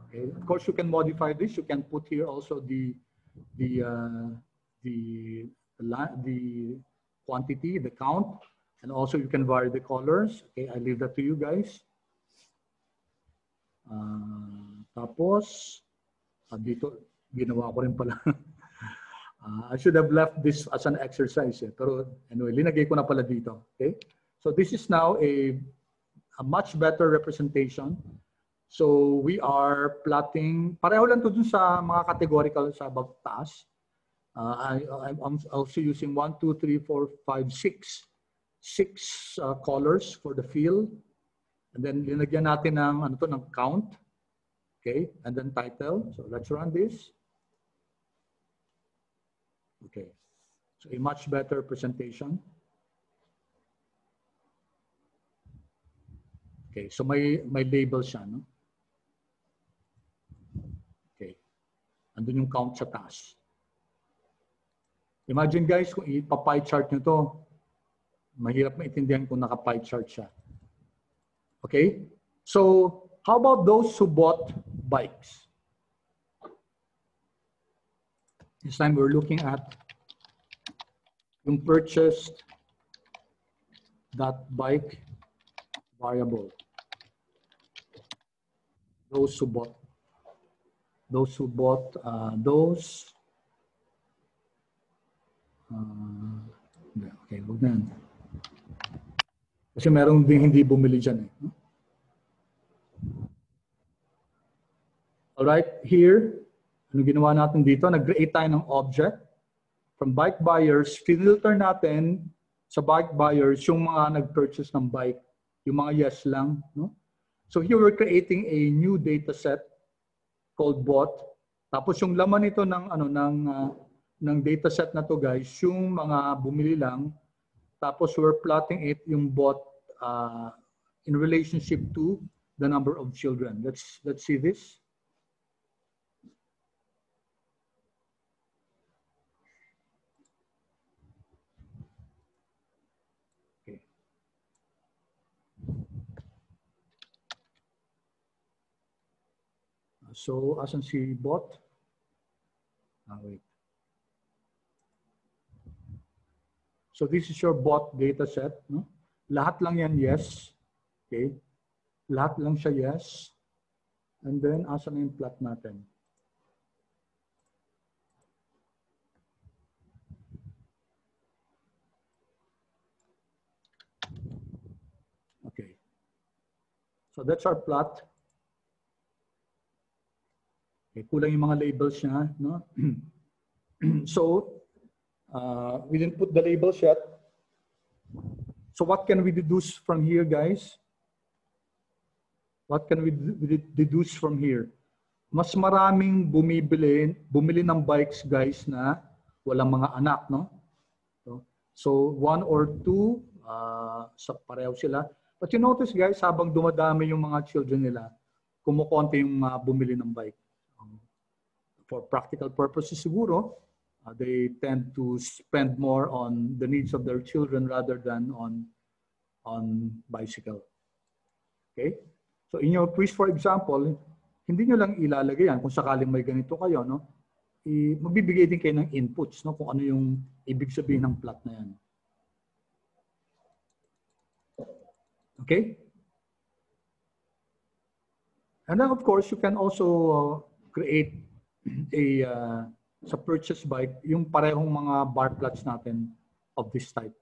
Okay. Of course, you can modify this. You can put here also the quantity, the count, and also you can vary the colors. Okay, I leave that to you guys. Tapos, dito, ginawa ko rin pala. I should have left this as an exercise. Pero anyway, linagay ko na pala dito. Okay? So this is now a much better representation. So we are plotting, pareho lang to dun sa mga categorical sa taas. I'm also using 1, 2, 3, 4, 5, 6 colors for the field. And then linagyan natin ng count. Okay, and then title. So let's run this. Okay, so a much better presentation. Okay, so may label siya, no? Okay, andun yung count sa taas. Imagine guys, kung ipa-pie chart nyo to, mahirap maintindihan kung naka-pie chart siya. Okay, so how about those who bought bikes? This time we're looking at yung purchased that bike variable. Those who bought okay, wag na yan. Kasi merong hindi bumili dyan. Alright, here, ano ginawa natin dito? Nag-create tayo ng object from bike buyers. Filter natin sa bike buyers yung mga nag-purchase ng bike. Yung mga yes lang. No? So here we're creating a new data set called bot. Tapos yung laman nito ng data set na to guys, yung mga bumili lang. Tapos we're plotting it, yung bot, in relationship to the number of children. Let's see this. Okay. So, asan si bot? Wait. So this is your bot data set. No? Lahat lang yan yes. Okay. Lahat lang siya yes. And then, asan na yung plot natin? Okay. So that's our plot. Okay, kulang yung mga labels niya. No? So, we didn't put the labels yet. So what can we deduce from here, guys? What can we deduce from here? mas maraming bumili ng bikes guys na walang mga anak, no? So 1 or 2, pareho sila. But you notice guys, habang dumadami yung mga children nila, kumukonti yung bumili ng bike. For practical purposes siguro, they tend to spend more on the needs of their children rather than on bicycle. Okay? So in your quiz, for example, hindi nyo lang ilalagay yan kung sakaling may ganito kayo, no? Magbibigay din kayo ng inputs, no? Kung ano yung ibig sabihin ng plot na yan. Okay? And then of course, you can also create sa purchase bike, yung parehong mga bar plots natin of this type.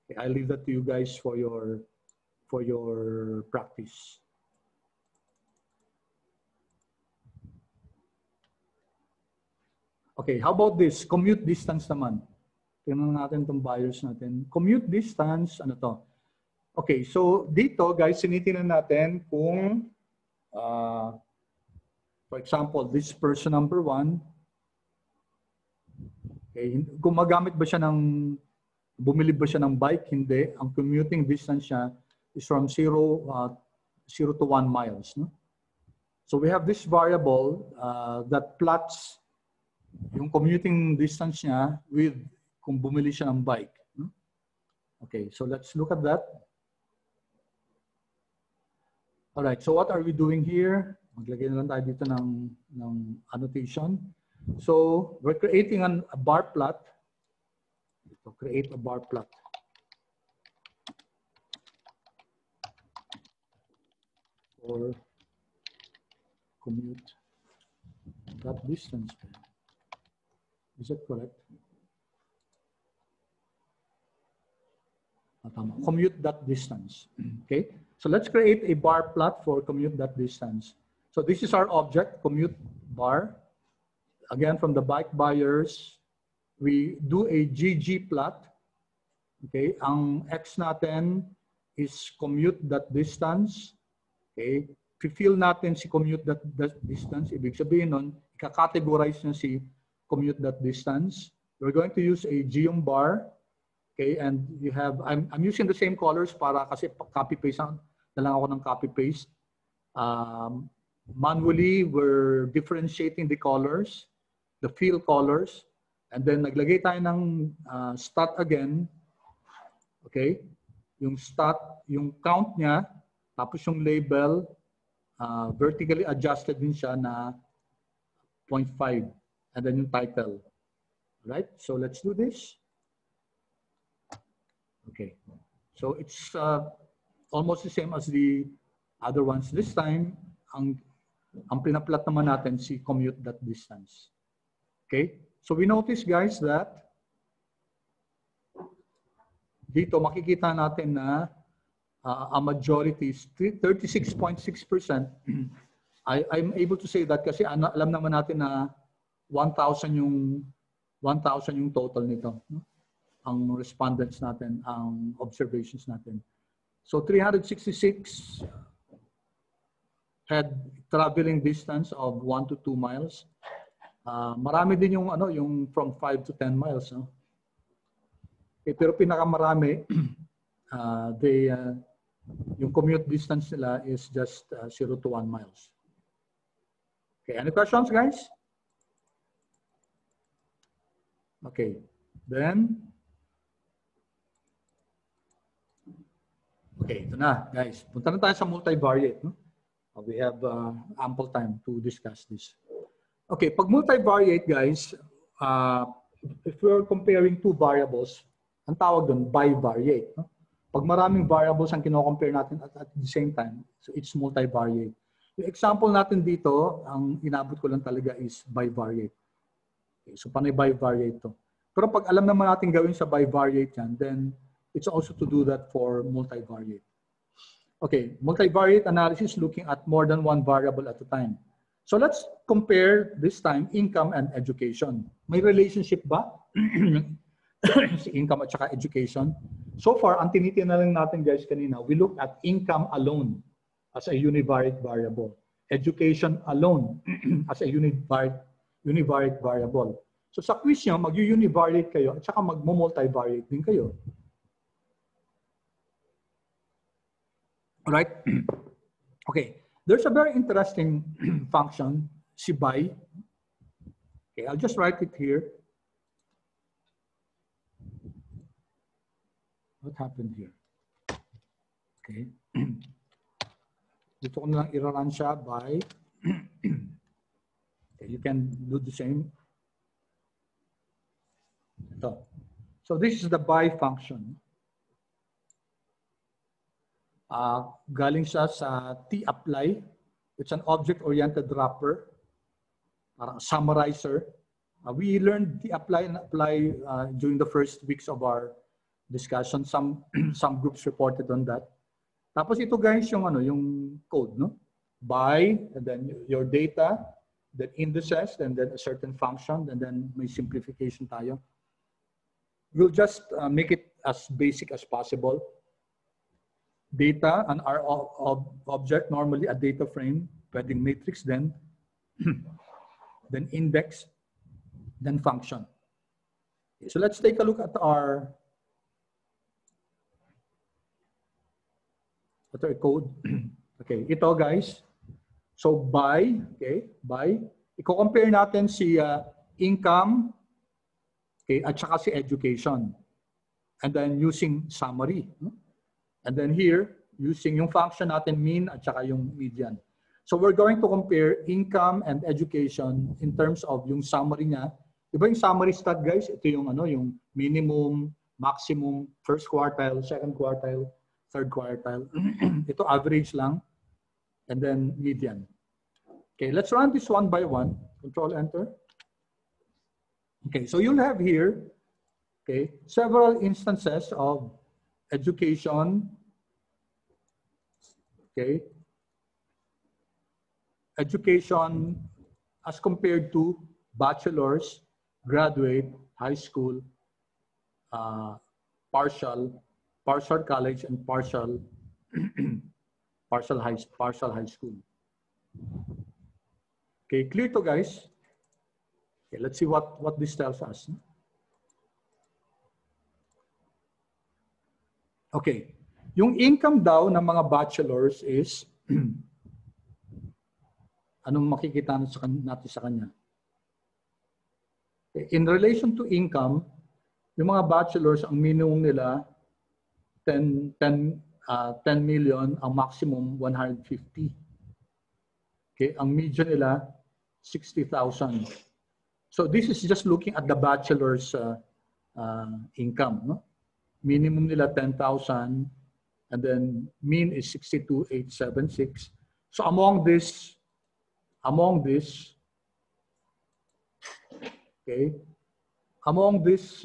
Okay, I leave that to you guys for your practice. Okay, how about this? Commute distance naman. Tingnan natin itong buyers natin. Commute distance, ano to? Okay, so dito guys, sinitingnan natin kung for example, this person number 1, okay, gumagamit ba siya bumili ba siya ng bike? Hindi. Ang commuting distance niya is from 0 to 1 miles. No? So we have this variable that plots yung commuting distance niya with kung bumili siya ng bike. No? Okay, so let's look at that. All right, so what are we doing here? Maglagay na lang tayo dito ng annotation. So we're creating a bar plot. So create a bar plot. For commute that distance. Is that correct? Commute that distance. Okay. So let's create a bar plot for commute that distance. So this is our object, commute bar. Again, from the bike buyers, we do a GG plot. Okay, ang X natin is commute that distance. Okay, i-fill natin si commute that distance. Ibig sabihin nun, ika-categorize na si commute that distance. We're going to use a geom bar. Okay, and you have, I'm using the same colors para kasi copy-paste na lang ako ng copy-paste. Manually, we're differentiating the colors, the fill colors, and then naglagay tayo ng stat again. Okay? Yung stat, yung count niya, tapos yung label, vertically adjusted din siya na 0.5. And then yung title. Right? So let's do this. Okay. So it's almost the same as the other ones. This time, ang pinaplat naman natin si commute that distance. Okay? So we notice guys that dito makikita natin na a majority is 36.6%. I'm able to say that kasi alam naman natin na 1,000 yung total nito. No? Ang respondents natin, ang observations natin. So 366 had traveling distance of 1 to 2 miles. Marami din yung yung from 5 to 10 miles, no? Okay, pero pinakamarami yung commute distance nila is just 0 to 1 miles. Okay, any questions guys? Okay. Then okay, ito na, guys. Punta na tayo sa multivariate. No? We have ample time to discuss this. Okay, pag multivariate, guys, if we're comparing two variables, ang tawag doon, bivariate. No? Pag maraming variables ang kino-compare natin at the same time, so it's multivariate. Yung example natin dito, ang inabot ko lang talaga is bivariate. Okay, so panay bivariate to. Pero pag alam naman natin gawin sa bivariate yan, then it's also to do that for multivariate. Okay, multivariate analysis looking at more than one variable at a time. So let's compare this time income and education. May relationship ba? Si income at saka education. So far, ang tinitingnan lang natin guys kanina, we look at income alone as a univariate variable. education alone as a univariate variable. So sa quiz nyo, mag-univariate kayo at saka mag-multivariate din kayo. Alright? Okay. There's a very interesting function, si by. Okay, I'll just write it here. What happened here? Okay. Dito ko na lang i-run siya by. Okay, you can do the same. Ito. So this is the by function. Galing siya sa tapply. It's an object-oriented wrapper. Parang summarizer. We learned tapply and apply during the first weeks of our discussion. Some groups reported on that. Tapos ito guys yung yung code, no? By, and then your data, then indices, and then a certain function, and then may simplification tayo. We'll just make it as basic as possible. Data, and our object, normally a data frame, pwedeng matrix then, then index, then function. Okay, so let's take a look at our code. Okay, ito guys. So by, okay, by, i-compare natin si income, okay, at saka si education. And then using summary. And then here, using yung function natin mean at saka yung median. So we're going to compare income and education in terms of yung summary niya. Diba yung summary stat guys? Ito yung yung minimum, maximum, first quartile, second quartile, third quartile. Ito average lang. And then median. Okay, let's run this one by one. Control Enter. Okay, so you'll have here, okay, several instances of education. Okay. Education as compared to bachelor's, graduate, high school, partial college, and partial high school. Okay, clear to guys? Okay, let's see what this tells us. Okay, yung income daw ng mga bachelors is anong makikita natin sa kanya? In relation to income, yung mga bachelors, ang minimum nila 10 million, ang maximum 150. Okay, ang median nila 60,000. So this is just looking at the bachelor's income, no? Minimum nila 10,000 and then mean is 62,876. So among this okay, among this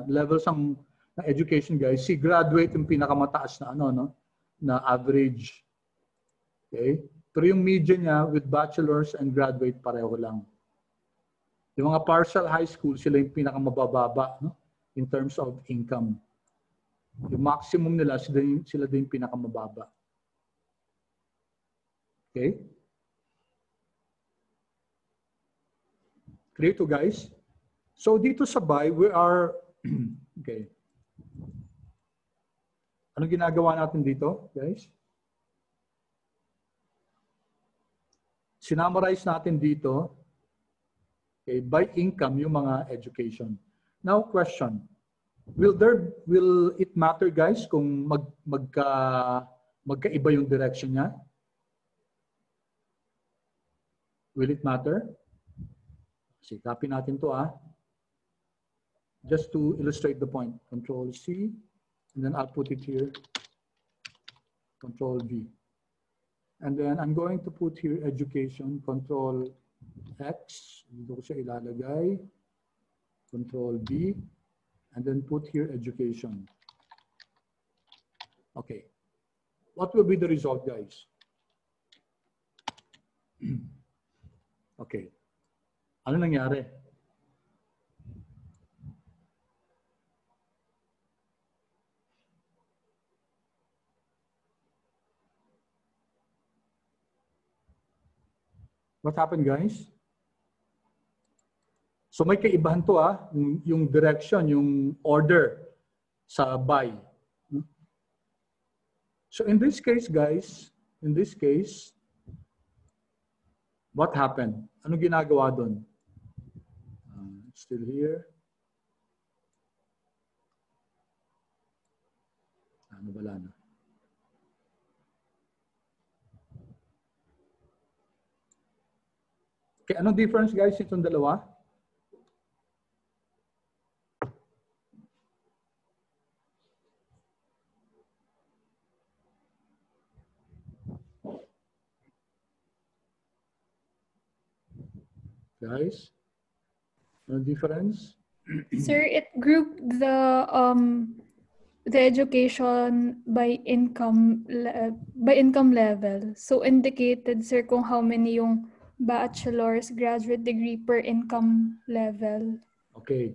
levels ng education guys, si graduate yung pinakamataas na na average. Okay? Pero yung median niya with bachelors and graduate pareho lang. Yung mga partial high school, sila yung pinakamabababa, no? In terms of income. Yung maximum nila, sila din pinakamababa. Okay? Clear to guys? So dito sa buy, we are, okay. Anong ginagawa natin dito, guys? Sinummarize natin dito, okay, by income yung mga education. Now question, will it matter guys kung magkaiba yung direction niya? Will it matter? So, copy natin to just to illustrate the point. Control C, and then I'll put it here. Control V. And then I'm going to put here education, Control X. Dito ko siya ilalagay. Control B. And then put here education. Okay. What will be the result, guys? Okay. Ano nangyari? What happened, guys? So may kaibahan to yung direction, yung order sa buy. So in this case, guys, what happened? Ano ginagawa doon? Still here. Ano wala na? Okay, anong difference, guys, itong dalawa? Guys, no difference? Sir, it grouped the education by income level. So indicated, sir, kung how many yung bachelor's graduate degree per income level. Okay.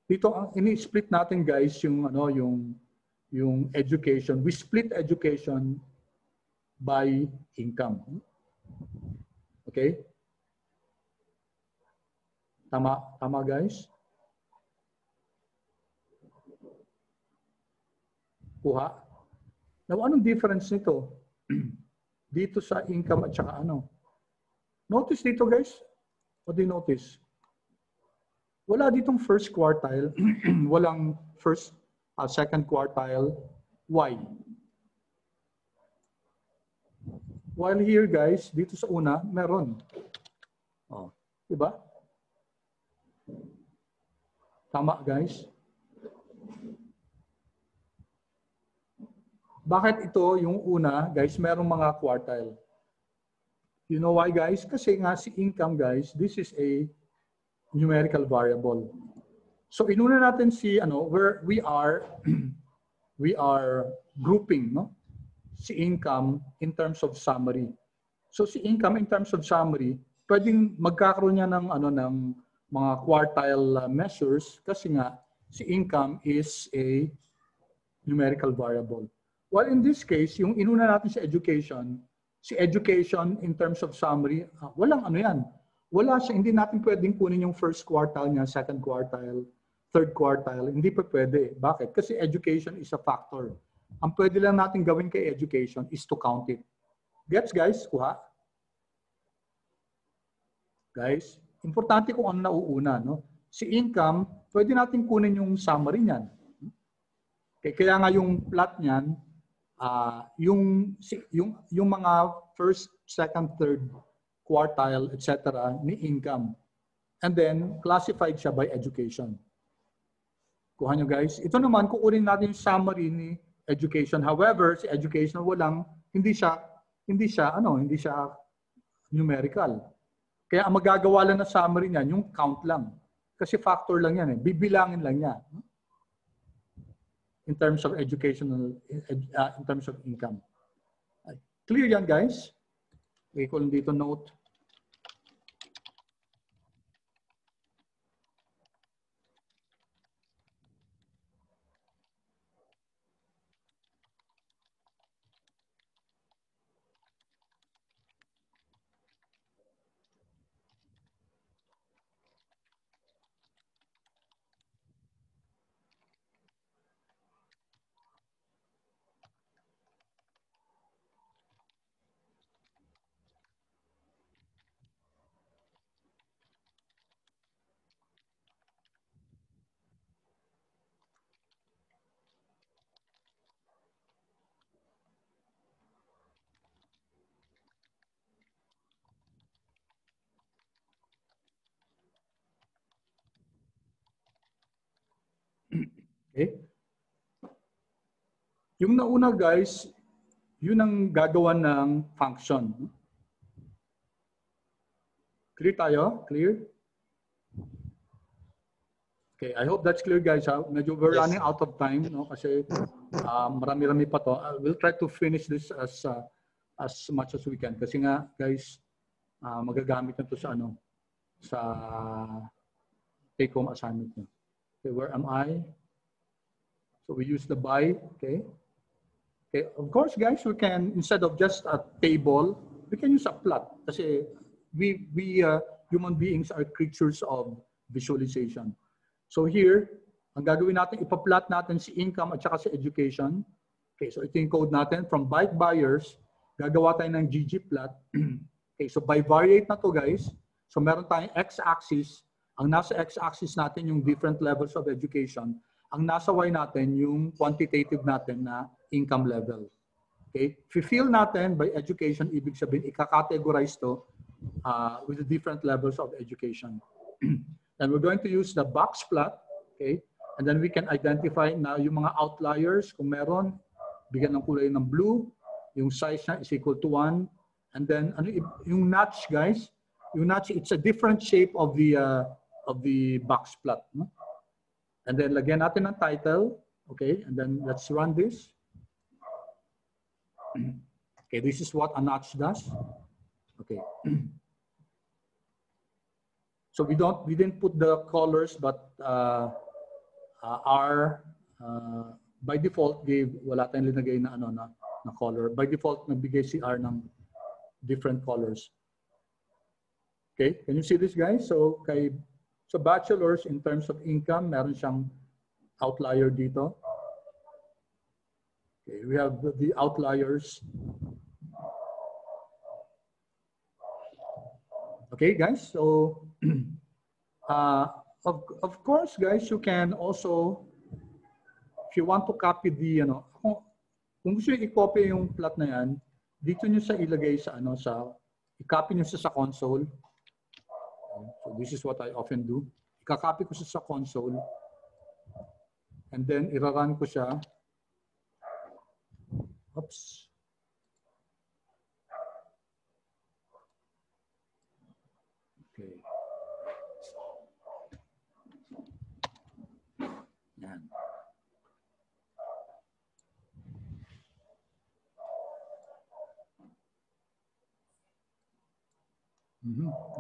Dito ang ini-split natin, guys, yung yung education. We split education by income. Okay? Tama, guys? Kuha. Now, anong difference nito? Dito sa income at saka ano? Notice dito, guys. What do you notice? Wala ditong first quartile. Walang second quartile. Why? While here, guys, dito sa una, meron. Oh, diba? Tama, guys? Bakit ito yung una, guys, merong mga quartile? You know why, guys? Kasi nga si income, guys, this is a numerical variable. So inuna natin si where we are grouping, no? Si income in terms of summary. So si income in terms of summary, pwedeng magkakaroon niya ng ng mga quartile measures kasi nga si income is a numerical variable. While in this case, yung inuna natin si education in terms of summary, walang yan. Wala siya, hindi natin pwedeng kunin yung first quartile niya, second quartile, third quartile. Hindi pa pwede. Bakit? Kasi education is a factor. Ang pwede lang natin gawin kay education is to count it. Gets, guys? Kuha? Guys, importante kung ano nauuna, no? Si income, pwede natin kunin yung summary niyan. Kaya nga yung plot niyan, yung mga first, second, third quartile, etc. ni income. And then, classified siya by education. Kuha nyo, guys. Ito naman, kukunin natin yung summary ni education. However, si education hindi siya numerical. Kaya ang magagawa lang na summary niyan, yung count lang. Kasi factor lang yan. Bibilangin lang niya. In terms of in terms of income. Clear yan, guys? Okay, ko lang dito note. Okay? Yung nauna, guys, yun ang gagawa ng function. Clear tayo? Clear? Okay, I hope that's clear, guys. Medyo we're running out of time, no? Kasi marami-rami pa to. We'll try to finish this as much as we can. Kasi nga, guys, magagamit na to sa sa take-home assignment nyo. Okay, where am I? So we use the by, okay? Okay, of course, guys, we can, instead of just a table, we can use a plot kasi we human beings are creatures of visualization. So here, ang gagawin natin, ipa-plot natin si income at saka si education. Okay, so ito yung code natin. From bike buyers, gagawa tayo ng ggplot. Okay, so bivariate na to guys. So meron tayong x-axis. Ang nasa x-axis natin yung different levels of education. Ang nasa y natin yung quantitative natin na income level. Okay, fill natin by education, ibig sabihin, ika-categorize to with the different levels of education. And we're going to use the box plot, okay? And then we can identify na yung mga outliers, kung meron, bigyan ng kulay ng blue, yung size niya is equal to 1. And then ano, yung notch, guys, yung notch, it's a different shape of the box plot. No? And then lagyan natin ng title, okay? And then let's run this. Okay, this is what a notch does. Okay. So we didn't put the colors, but by default wala tayong linagay na ano na color. By default nagbigay si R ng different colors. Okay, can you see this guys? So bachelors in terms of income, meron siyang outlier dito. Okay, we have the outliers. Okay, guys. So, of course, guys, you can also, if you want to copy the, kung gusto nyo i-copy yung plot na yan, dito nyo sa ilagay sa, i-copy nyo sa console. So, this is what I often do. I-copy ko sa console. And then, i-run ko siya. Oops. Okay. Yan.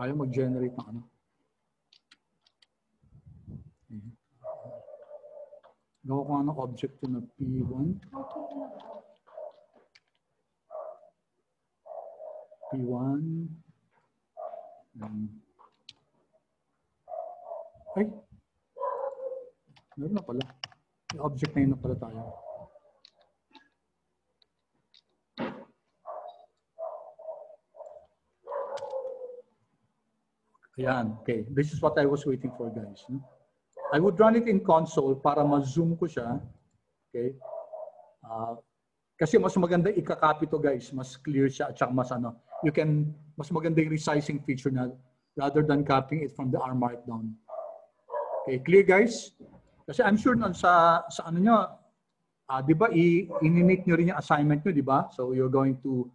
Ayaw mag-generate ng ano. Gawa ko ng object na P1. P1. Ay, meron na pala. Yung object na yun na pala tayo. Ayan, okay. This is what I was waiting for, guys. I would run it in console para ma-zoom ko siya. Okay. Kasi mas maganda i-copy to, guys. Mas clear siya at saka mas mas maganda yung resizing feature na rather than copying it from the R Markdown. Okay, clear guys? Kasi I'm sure sa ano nyo, di ba, i-init nyo rin yung assignment nyo, di ba? So you're going to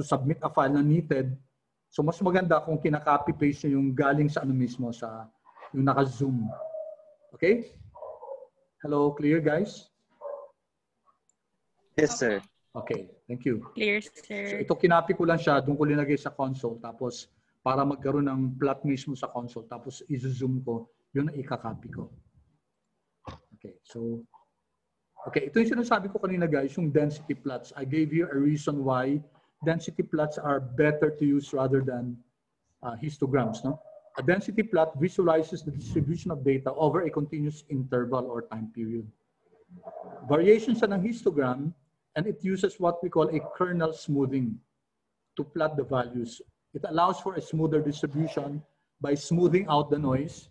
submit a file na needed. So mas maganda kung kinaka-copy paste nyo yung galing sa ano mismo, sa yung naka-zoom. Okay? Hello, clear guys? Yes, sir. Okay, thank you. Clear, sir. So ito kinopy ko lang siya, doon ko linagay sa console, tapos para magkaroon ng plot mismo sa console, tapos i-zoom ko, yun ang i-copy ko. Okay, so, okay, ito yung sinasabi ko kanina guys, yung density plots. I gave you a reason why density plots are better to use rather than histograms. No? A density plot visualizes the distribution of data over a continuous interval or time period. Variations sa ng histogram, and it uses what we call a kernel smoothing to plot the values. It allows for a smoother distribution by smoothing out the noise.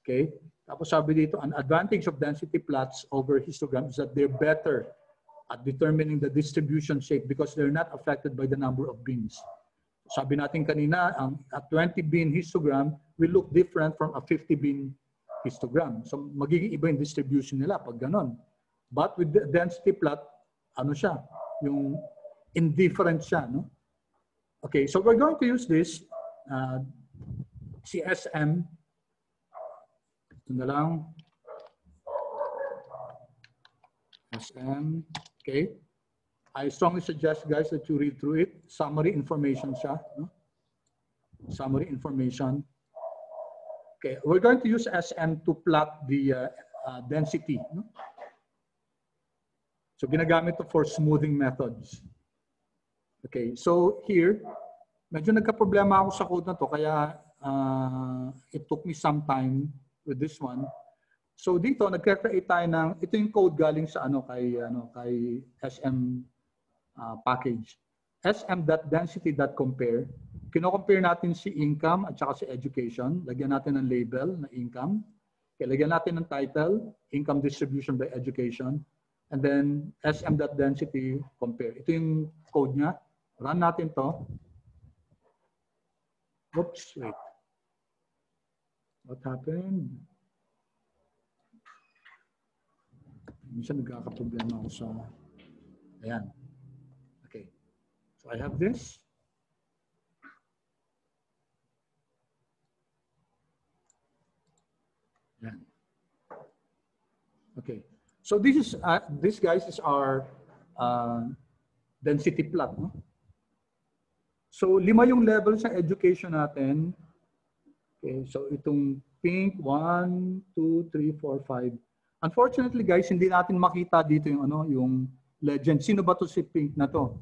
Okay? Tapos sabi dito, an advantage of density plots over histograms is that they're better at determining the distribution shape because they're not affected by the number of bins. Sabi natin kanina, a 20-bin histogram will look different from a 50-bin histogram. So magiging iba yung distribution nila pag ganon. But with the density plot, ano siya? Yung indifferent siya, no? Okay, so we're going to use this CSM. Ito na lang. SM. Okay. I strongly suggest, guys, that you read through it. Summary information siya, no? Summary information. Okay, we're going to use SM to plot the density, no? So ginagamit to for smoothing methods. Okay, so here medyo nagka-problema ako sa code na to, kaya it took me some time with this one. So dito, nagka-create tayo ng, ito yung code galing sa kay SM package. sm.density.compare. Kino-compare natin si income at saka si education. Lagyan natin ng label na income. Okay, lagyan natin ng title, income distribution by education. And then sm.density compare. Ito yung code niya. Run natin to. Oops, wait. What happened? Minsan nagkakaproblema ako sa... Ayan. Okay. So I have this. Ayan. Okay. So this guys is our density plot. No? So 5 yung level sa education natin. Okay, so itong pink 1, 2, 3, 4, 5. Unfortunately guys, hindi natin makita dito yung yung legend. Sino ba to si pink na to?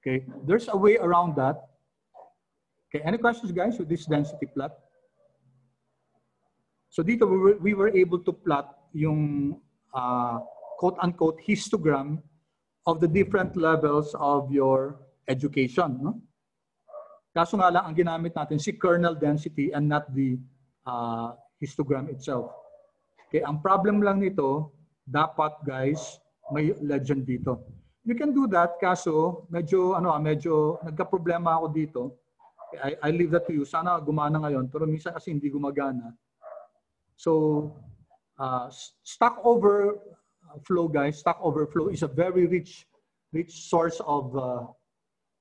Okay, there's a way around that. Okay, any questions guys with this density plot? So dito we were able to plot yung quote-unquote histogram of the different levels of your education. No? Kaso nga lang, ang ginamit natin si kernel density and not the histogram itself. Okay, ang problem lang nito, dapat guys, may legend dito. You can do that, kaso medyo nagka-problema ako dito. Okay, I leave that to you. Sana gumana ngayon, pero minsan kasi hindi gumagana. So, Stack Overflow guys, Stack Overflow is a very rich source of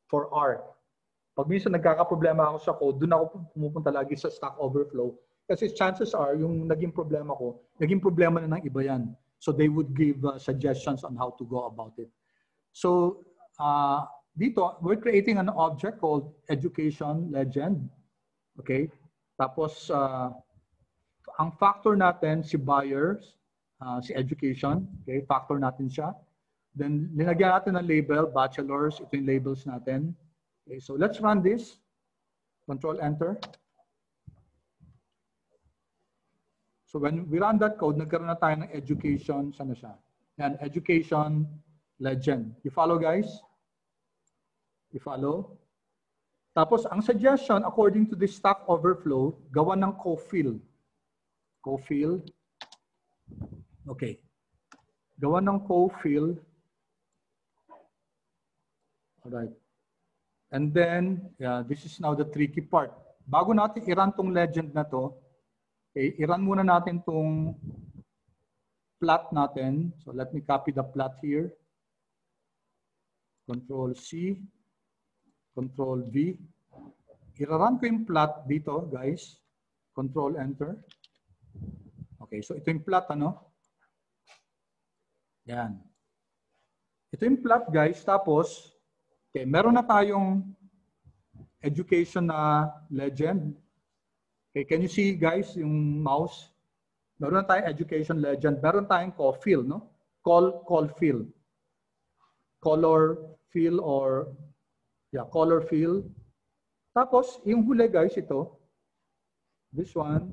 for R. Pag minsan nagkakaproblema ako sa code, doon ako pumupunta lagi sa Stack Overflow. Kasi chances are, yung naging problema ko, naging problema na ng iba yan. So they would give suggestions on how to go about it. So dito, we're creating an object called Education Legend. Okay? Tapos, ang factor natin, si buyers, si education. Okay? Factor natin siya. Then, linagyan natin ng label, bachelors. Ito yung labels natin. Okay, so let's run this. Control Enter. So when we run that code, nagkaroon na tayo ng education. Saan na siya? Yan, education legend. You follow guys? You follow? Tapos ang suggestion, according to the Stack Overflow, gawa ng co-fill. Co-fill. Okay. Gawa ng co-fill. Alright. And then, this is now the tricky part. Bago natin i-run tong legend na to, okay, i-run muna natin tong plot natin. So let me copy the plot here. Control C, Control V. I-run ko yung plot dito, guys. Control Enter. Okay, so ito yung plot, ano? Yan. Ito yung plot, guys. Tapos, okay, meron na tayong education na legend. Okay, can you see guys yung mouse? Meron na tayong education legend. Meron tayong co-fill, no? Call fill. Color fill or color fill. Tapos yung huli guys ito. This one.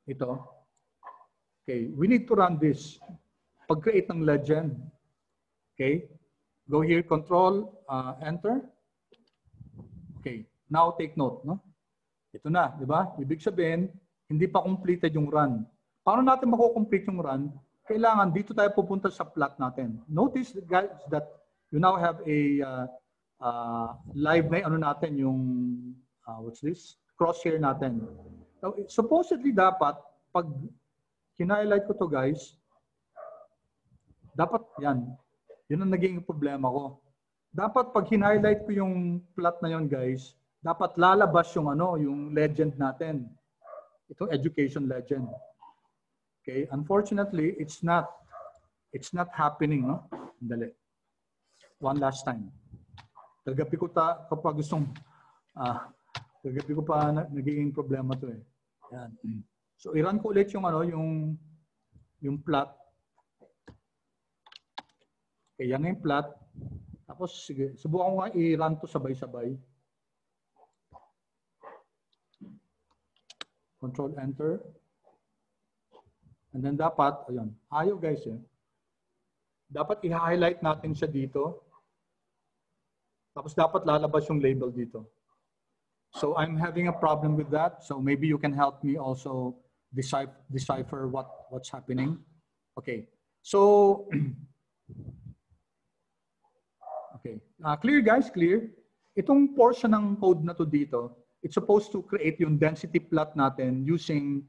Ito. Okay, we need to run this. Pag-create ng legend. Okay. Go here, Control, Enter. Okay. Now take note, no? Ito na, di ba? Ibig sabihin, hindi pa completed yung run. Paano natin mako-complete yung run? Kailangan dito tayo pupunta sa plot natin. Notice guys that you now have a live na ano natin yung what's this? Crosshair natin. So, supposedly dapat pag hinighlight ko to guys, dapat yan. Yun ang naging problema ko. Dapat pag hinighlight ko yung plot na yon guys, dapat lalabas yung yung legend natin. Itong education legend. Okay, unfortunately, it's not happening, no? Dali. One last time. Tagapi ko kapag gustong tagapi ko pa nagiging problema to eh. Yan. So i-run ko ulit yung plot. Okay, yan yung plot. Tapos, sige, subukan ko nga i-run to sabay-sabay. Control Enter. And then dapat, ayun, ayaw guys eh. Dapat i-highlight natin siya dito. Tapos dapat lalabas yung label dito. So I'm having a problem with that. So maybe you can help me also decipher what's happening. Okay. So, okay. Clear guys, clear? Itong portion ng code na to dito, it's supposed to create yung density plot natin using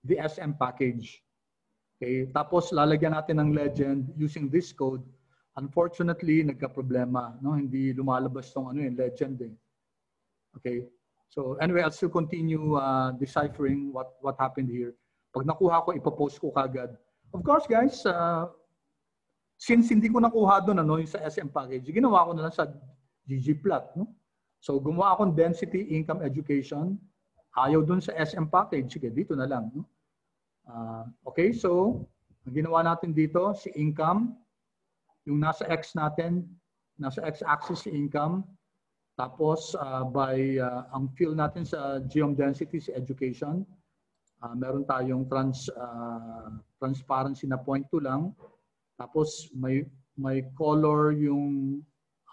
the SM package. Okay. Tapos lalagyan natin ng legend using this code. Unfortunately, nagka-problema, no? Hindi lumalabas tong legend eh. Okay. So anyway, I'll still continue deciphering what happened here. Pag nakuha ko, ipopost ko kagad. Of course, guys, since hindi ko nakuha doon yung sa SM package, ginawa ko na lang sa ggplot, no? So gumawa akong density income education. Ayaw doon sa SM package. Sige, dito na lang, no? Okay, so ang ginawa natin dito, si income, yung nasa X natin, nasa X-axis si income. Tapos, ang fill natin sa geom density si education. Meron tayong transparency na 0.2 lang. Tapos, may color yung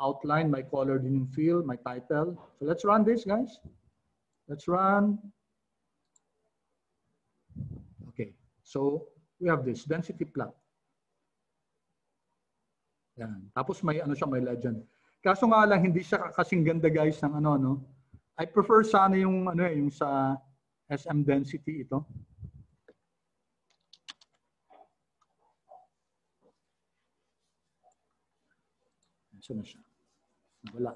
outline, may color din yung fill, may title. So, let's run this, guys. Let's run. Okay. So, we have this density plot. Yan. Tapos may may legend. Kaso nga lang hindi siya kasing ganda guys ng no. I prefer sana yung yung sa SM density ito. Saan na siya? Wala.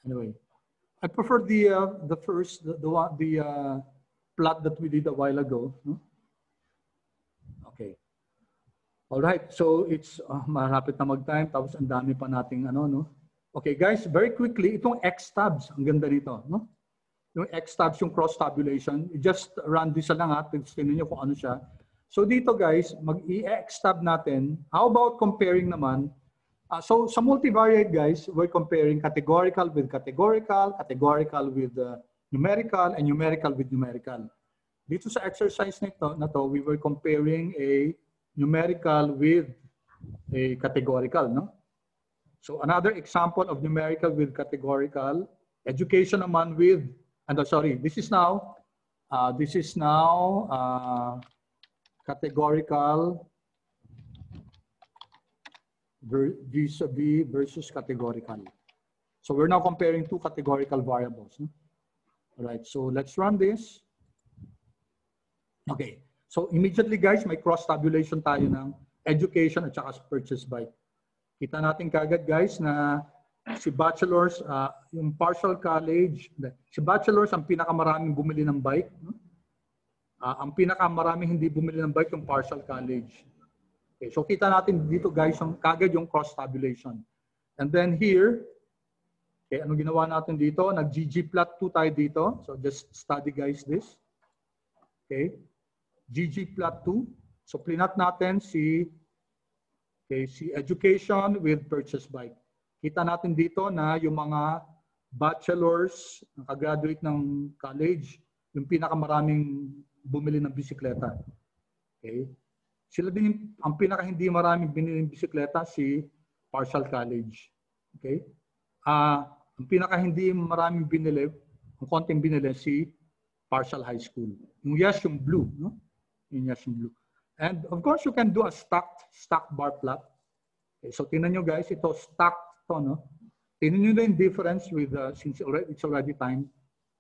Anyway, I prefer the plot that we did a while ago. No? Okay. All right. So it's malapit na mag-time. Tapos ang dami pa nating no. Okay, guys. Very quickly, itong X tabs, ang ganda nito, no? Yung X tabs, yung cross tabulation. Just run this lang at tingnan niyo kung ano siya. So dito, guys, mag-i-X tab natin. How about comparing naman? So sa multivariate, guys, we're comparing categorical with categorical, categorical with numerical, and numerical with numerical. Dito sa exercise na to, we were comparing a numerical with a categorical, no? So another example of numerical with categorical, education naman with, this is now categorical vis-a-vis versus categorical. So we're now comparing two categorical variables. No? All right, so let's run this. Okay, so immediately guys, may cross tabulation tayo ng education at saka purchase bike. Kita natin kagad guys na si bachelor's, yung partial college, si bachelor's ang pinakamaraming bumili ng bike. No? Ang pinakamaraming hindi bumili ng bike yung partial college. Okay, so kita natin dito guys, kagad yung cross tabulation. And then here, okay, ano ginawa natin dito? Nag-ggplot 2 tayo dito. So just study guys this. Okay, ggplot 2. So plinat natin si education with purchase bike. Kita natin dito na yung mga bachelors, nakagraduate ng college, yung pinakamaraming bumili ng bisikleta. Okay. Sila din ang pinaka hindi maraming binili ng bisikleta, si partial college. Okay? Ang pinaka hindi maraming binili, ang konting binili, si partial high school. Yung yes, yung blue, no? Yung yes, yung blue. And of course, you can do a stacked bar plot. Okay, so tingnan nyo guys, ito stacked to, no? Tingnan nyo na yung difference with since it's already time,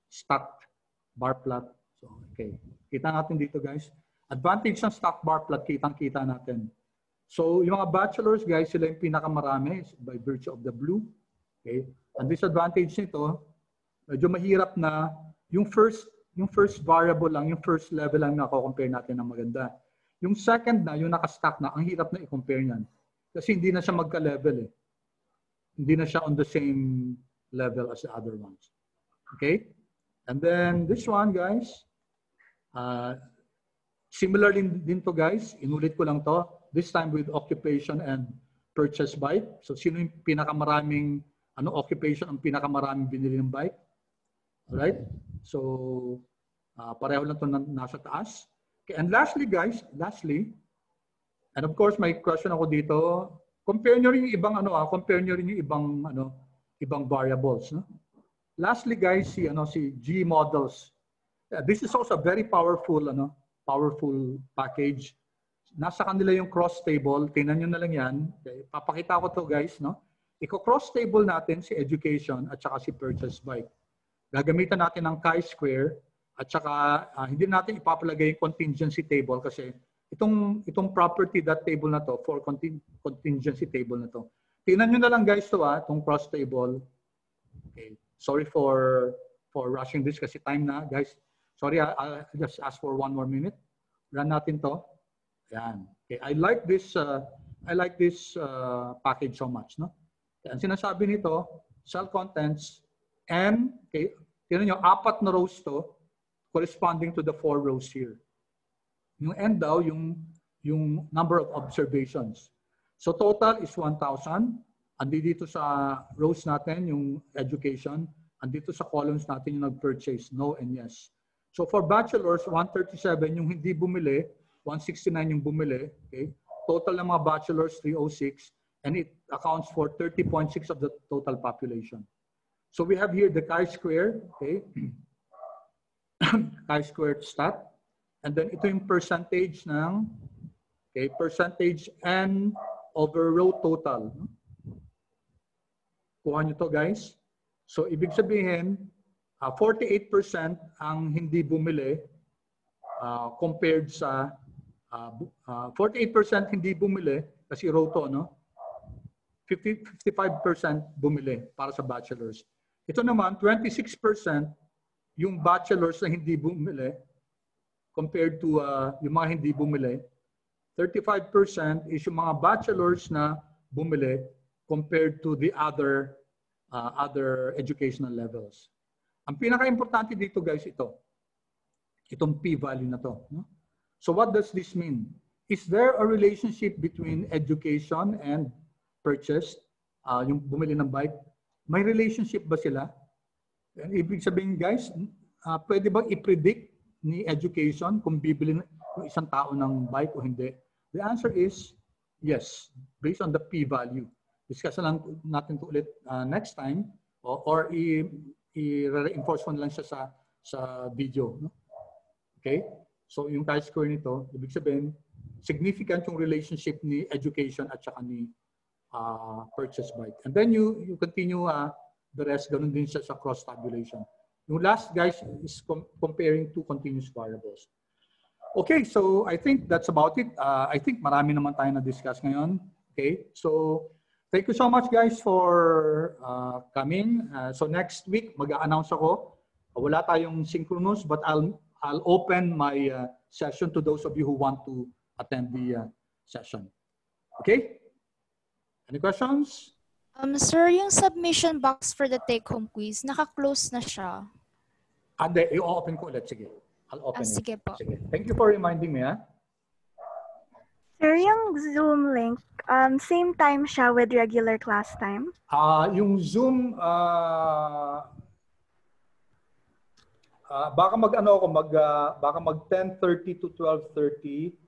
stacked bar plot. So okay, kita natin dito guys. Advantage ng stack bar plot, kitang-kita natin. So, yung mga bachelors, guys, sila yung pinakamarami by virtue of the blue. Okay? Ang disadvantage nito, medyo mahirap na yung first yung first variable lang, yung first level lang na compare natin ng maganda. Yung second na, yung nakastack na, ang hirap na i-compare niyan. Kasi hindi na siya magka-level eh. Hindi na siya on the same level as the other ones. Okay? And then this one, guys, similar din to, guys. Inulit ko lang to. This time with occupation and purchase bike. So sino yung pinakamaraming, occupation ang pinakamaraming binili ng bike? Alright? So, pareho lang to nasa taas. Okay, and lastly, guys, and of course, may question ako dito. Compare nyo rin yung ibang, compare nyo rin yung ibang variables. No? Lastly, guys, si G models. This is also a very powerful, powerful package. Nasa kanila yung cross table. Tingnan nyo na lang yan. Okay. Papakita ko to, guys. No? Iko-cross table natin si education at saka si purchase bike. Gagamitan natin ng chi-square at saka hindi natin ipapalagay yung contingency table kasi itong property that table na to for contingency table na to. Tingnan nyo na lang, guys, to itong cross table. Okay. Sorry for rushing this kasi time na, guys. Sorry, I'll just ask for 1 more minute. Run natin to. Ayan. Okay. I like this package so much, no? Ang sinasabi nito, cell contents and okay, tingnan nyo, 4 na rows to corresponding to the 4 rows here. Yung n daw, yung number of observations. So total is 1,000. Andito sa rows natin yung education. Andito sa columns natin yung nag-purchase, no and yes. So for bachelors, 137 yung hindi bumili, 169 yung bumili. Okay? Total ng mga bachelors, 306. And it accounts for 30.6 of the total population. So we have here the chi-square, okay? Chi-squared stat. And then ito yung percentage ng, okay, percentage n over row total. Kuha nyo to, guys. So ibig sabihin, 48% ang hindi bumili compared sa 48% hindi bumili kasi row to, no? 55% bumili para sa bachelors. Ito naman, 26% yung bachelors na hindi bumili compared to yung mga hindi bumili. 35% is yung mga bachelors na bumili compared to the other educational levels. Ang pinaka-importante dito, guys, itong p-value na to. No? So what does this mean? Is there a relationship between education and purchase, yung bumili ng bike? May relationship ba sila? Ibig sabihin, guys, pwede bang i-predict ni education kung bibili ng isang tao ng bike o hindi? The answer is yes, based on the p-value. Discuss lang natin ito ulit next time or i-reinforce ko na lang siya sa video. No? Okay? So yung chi-square nito, ibig sabihin, significant yung relationship ni education at saka ni purchase bike. And then you continue the rest, ganun din siya sa cross tabulation. Yung last, guys, is comparing two continuous variables. Okay, so I think that's about it. I think marami naman tayo na-discuss ngayon. Okay, so thank you so much, guys, for coming. So next week, mag-a-announce ako. Wala tayong synchronous, but I'll open my session to those of you who want to attend the session. Okay? Any questions? Sir, yung submission box for the take-home quiz, naka-close na siya. Hindi, i-open ko ulit. Sige. I'll open it. Sige po. Sige. Thank you for reminding me. Sir, yung Zoom link, same time siya with regular class time? Yung Zoom, baka mag 10:30 to 12:30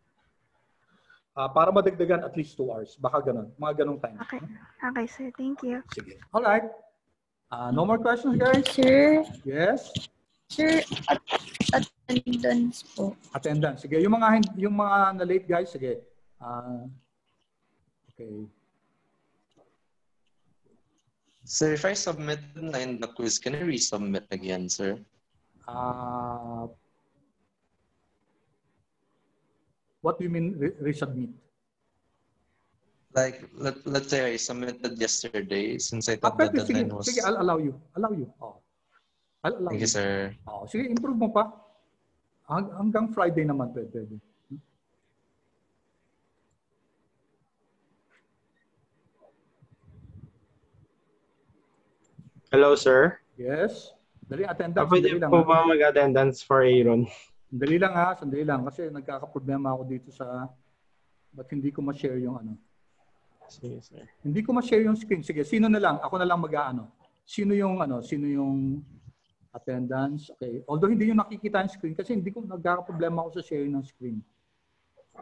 para madagdagan at least 2 hours. Baka ganun. Mga ganung time. Okay. Okay, sir. Thank you. Sige. All right. No more questions, guys? Sir, Yes? sir, attendance po. Attendance. Sige. Yung mga na late, guys, sige. Okay. Sir, if I submitted na in the quiz, can I resubmit again, sir? What do you mean resubmit? Like, let's say I submitted yesterday since I thought the Sige, deadline was... sige, I'll allow you. Oh. Thank you, sir. Sige, improve mo pa. Hanggang Friday naman pwede. Hello, sir. Yes. Dali, attendance. Pwede Dali lang, po ha? ba mag-attendance for Aaron? Sandali lang ha, sandali lang. Kasi nagkakaproblema ako dito sa... Ba't hindi ko ma-share yung ano? Sige, sir. Hindi ko ma-share yung screen. Sige, sino na lang? Ako na lang mag-ano. Sino yung attendance? Okay. Although hindi yung nakikita yung screen kasi hindi ko nagkakaproblema ako sa sharing ng screen.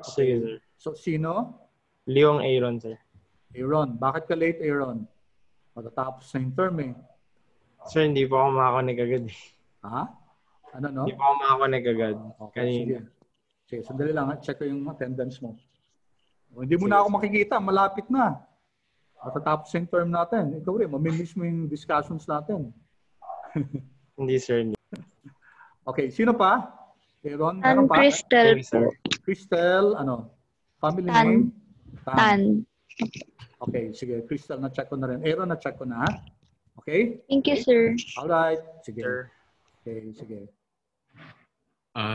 Sige, sir. So, sino? Leong Aaron, sir. Aaron. Bakit ka late, Aaron? Matatapos na yung term eh. Sir, hindi po ako makakonek agad. Ha? Ano, no? Hindi po ako makakonek agad. Okay, Kanina. sige. Sige, sandali lang. Check ko yung attendance mo. Hindi mo na ako makikita. Malapit na. Matatapos yung term natin. Ikaw rin, mamimiss mo yung discussions natin. Hindi, sir. Hindi. Okay, sino pa? Aaron, meron pa? Crystal Sorry, sir. Crystal, family Tan. name? Tan. Okay, sige. Crystal, na-check ko na rin. Aaron, na-check ko na. Okay? Thank you, sir. Alright. Sige. Sir. Okay, sige.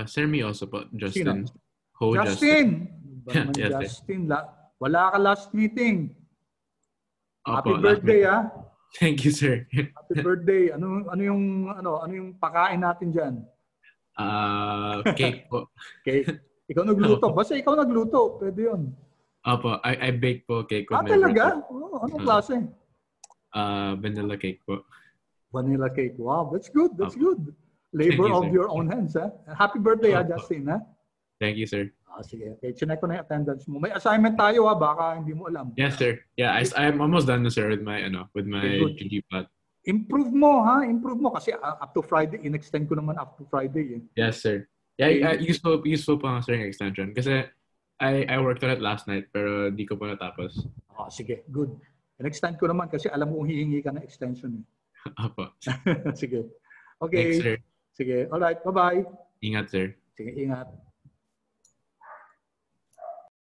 Sir, me also po, Justin. Sino? Ho, Justin! Ba naman Yes, sir. Justin, wala ka last meeting. Happy Opo, birthday, last ha? Thank you, sir. Happy birthday. Ano yung pakain natin diyan? Cake po. Cake. Ikaw nagluto. Basta ikaw nagluto. Pwede 'yun. Opo, I bake po cake with my Talaga? brother. Anong klase? Vanilla cake po. Vanilla cake. Wow, that's good. That's good. Labor Thank you, of sir. your own hands, ha? Happy birthday, ha, Opo. Justin, ha? Thank you, sir. Sige. Okay, chinek ko na yung attendance mo. May assignment tayo, ha? Baka hindi mo alam. Yes, sir. Yeah, I'm almost done, sir, with my Okay, good. GGPAT. Improve mo, ha? Improve mo. Kasi up to Friday, in-extend ko naman up to Friday, eh. Yes, sir. Yeah, useful po ang sir yung extension. Kasi I worked on it last night, pero di ko po natapos. Sige, good. In-extend ko naman kasi alam mo hihingi ka ng extension, eh. Opo. Sige. Okay. Thanks, sir. Sige. Alright. Bye-bye. Ingat, sir. Sige, ingat.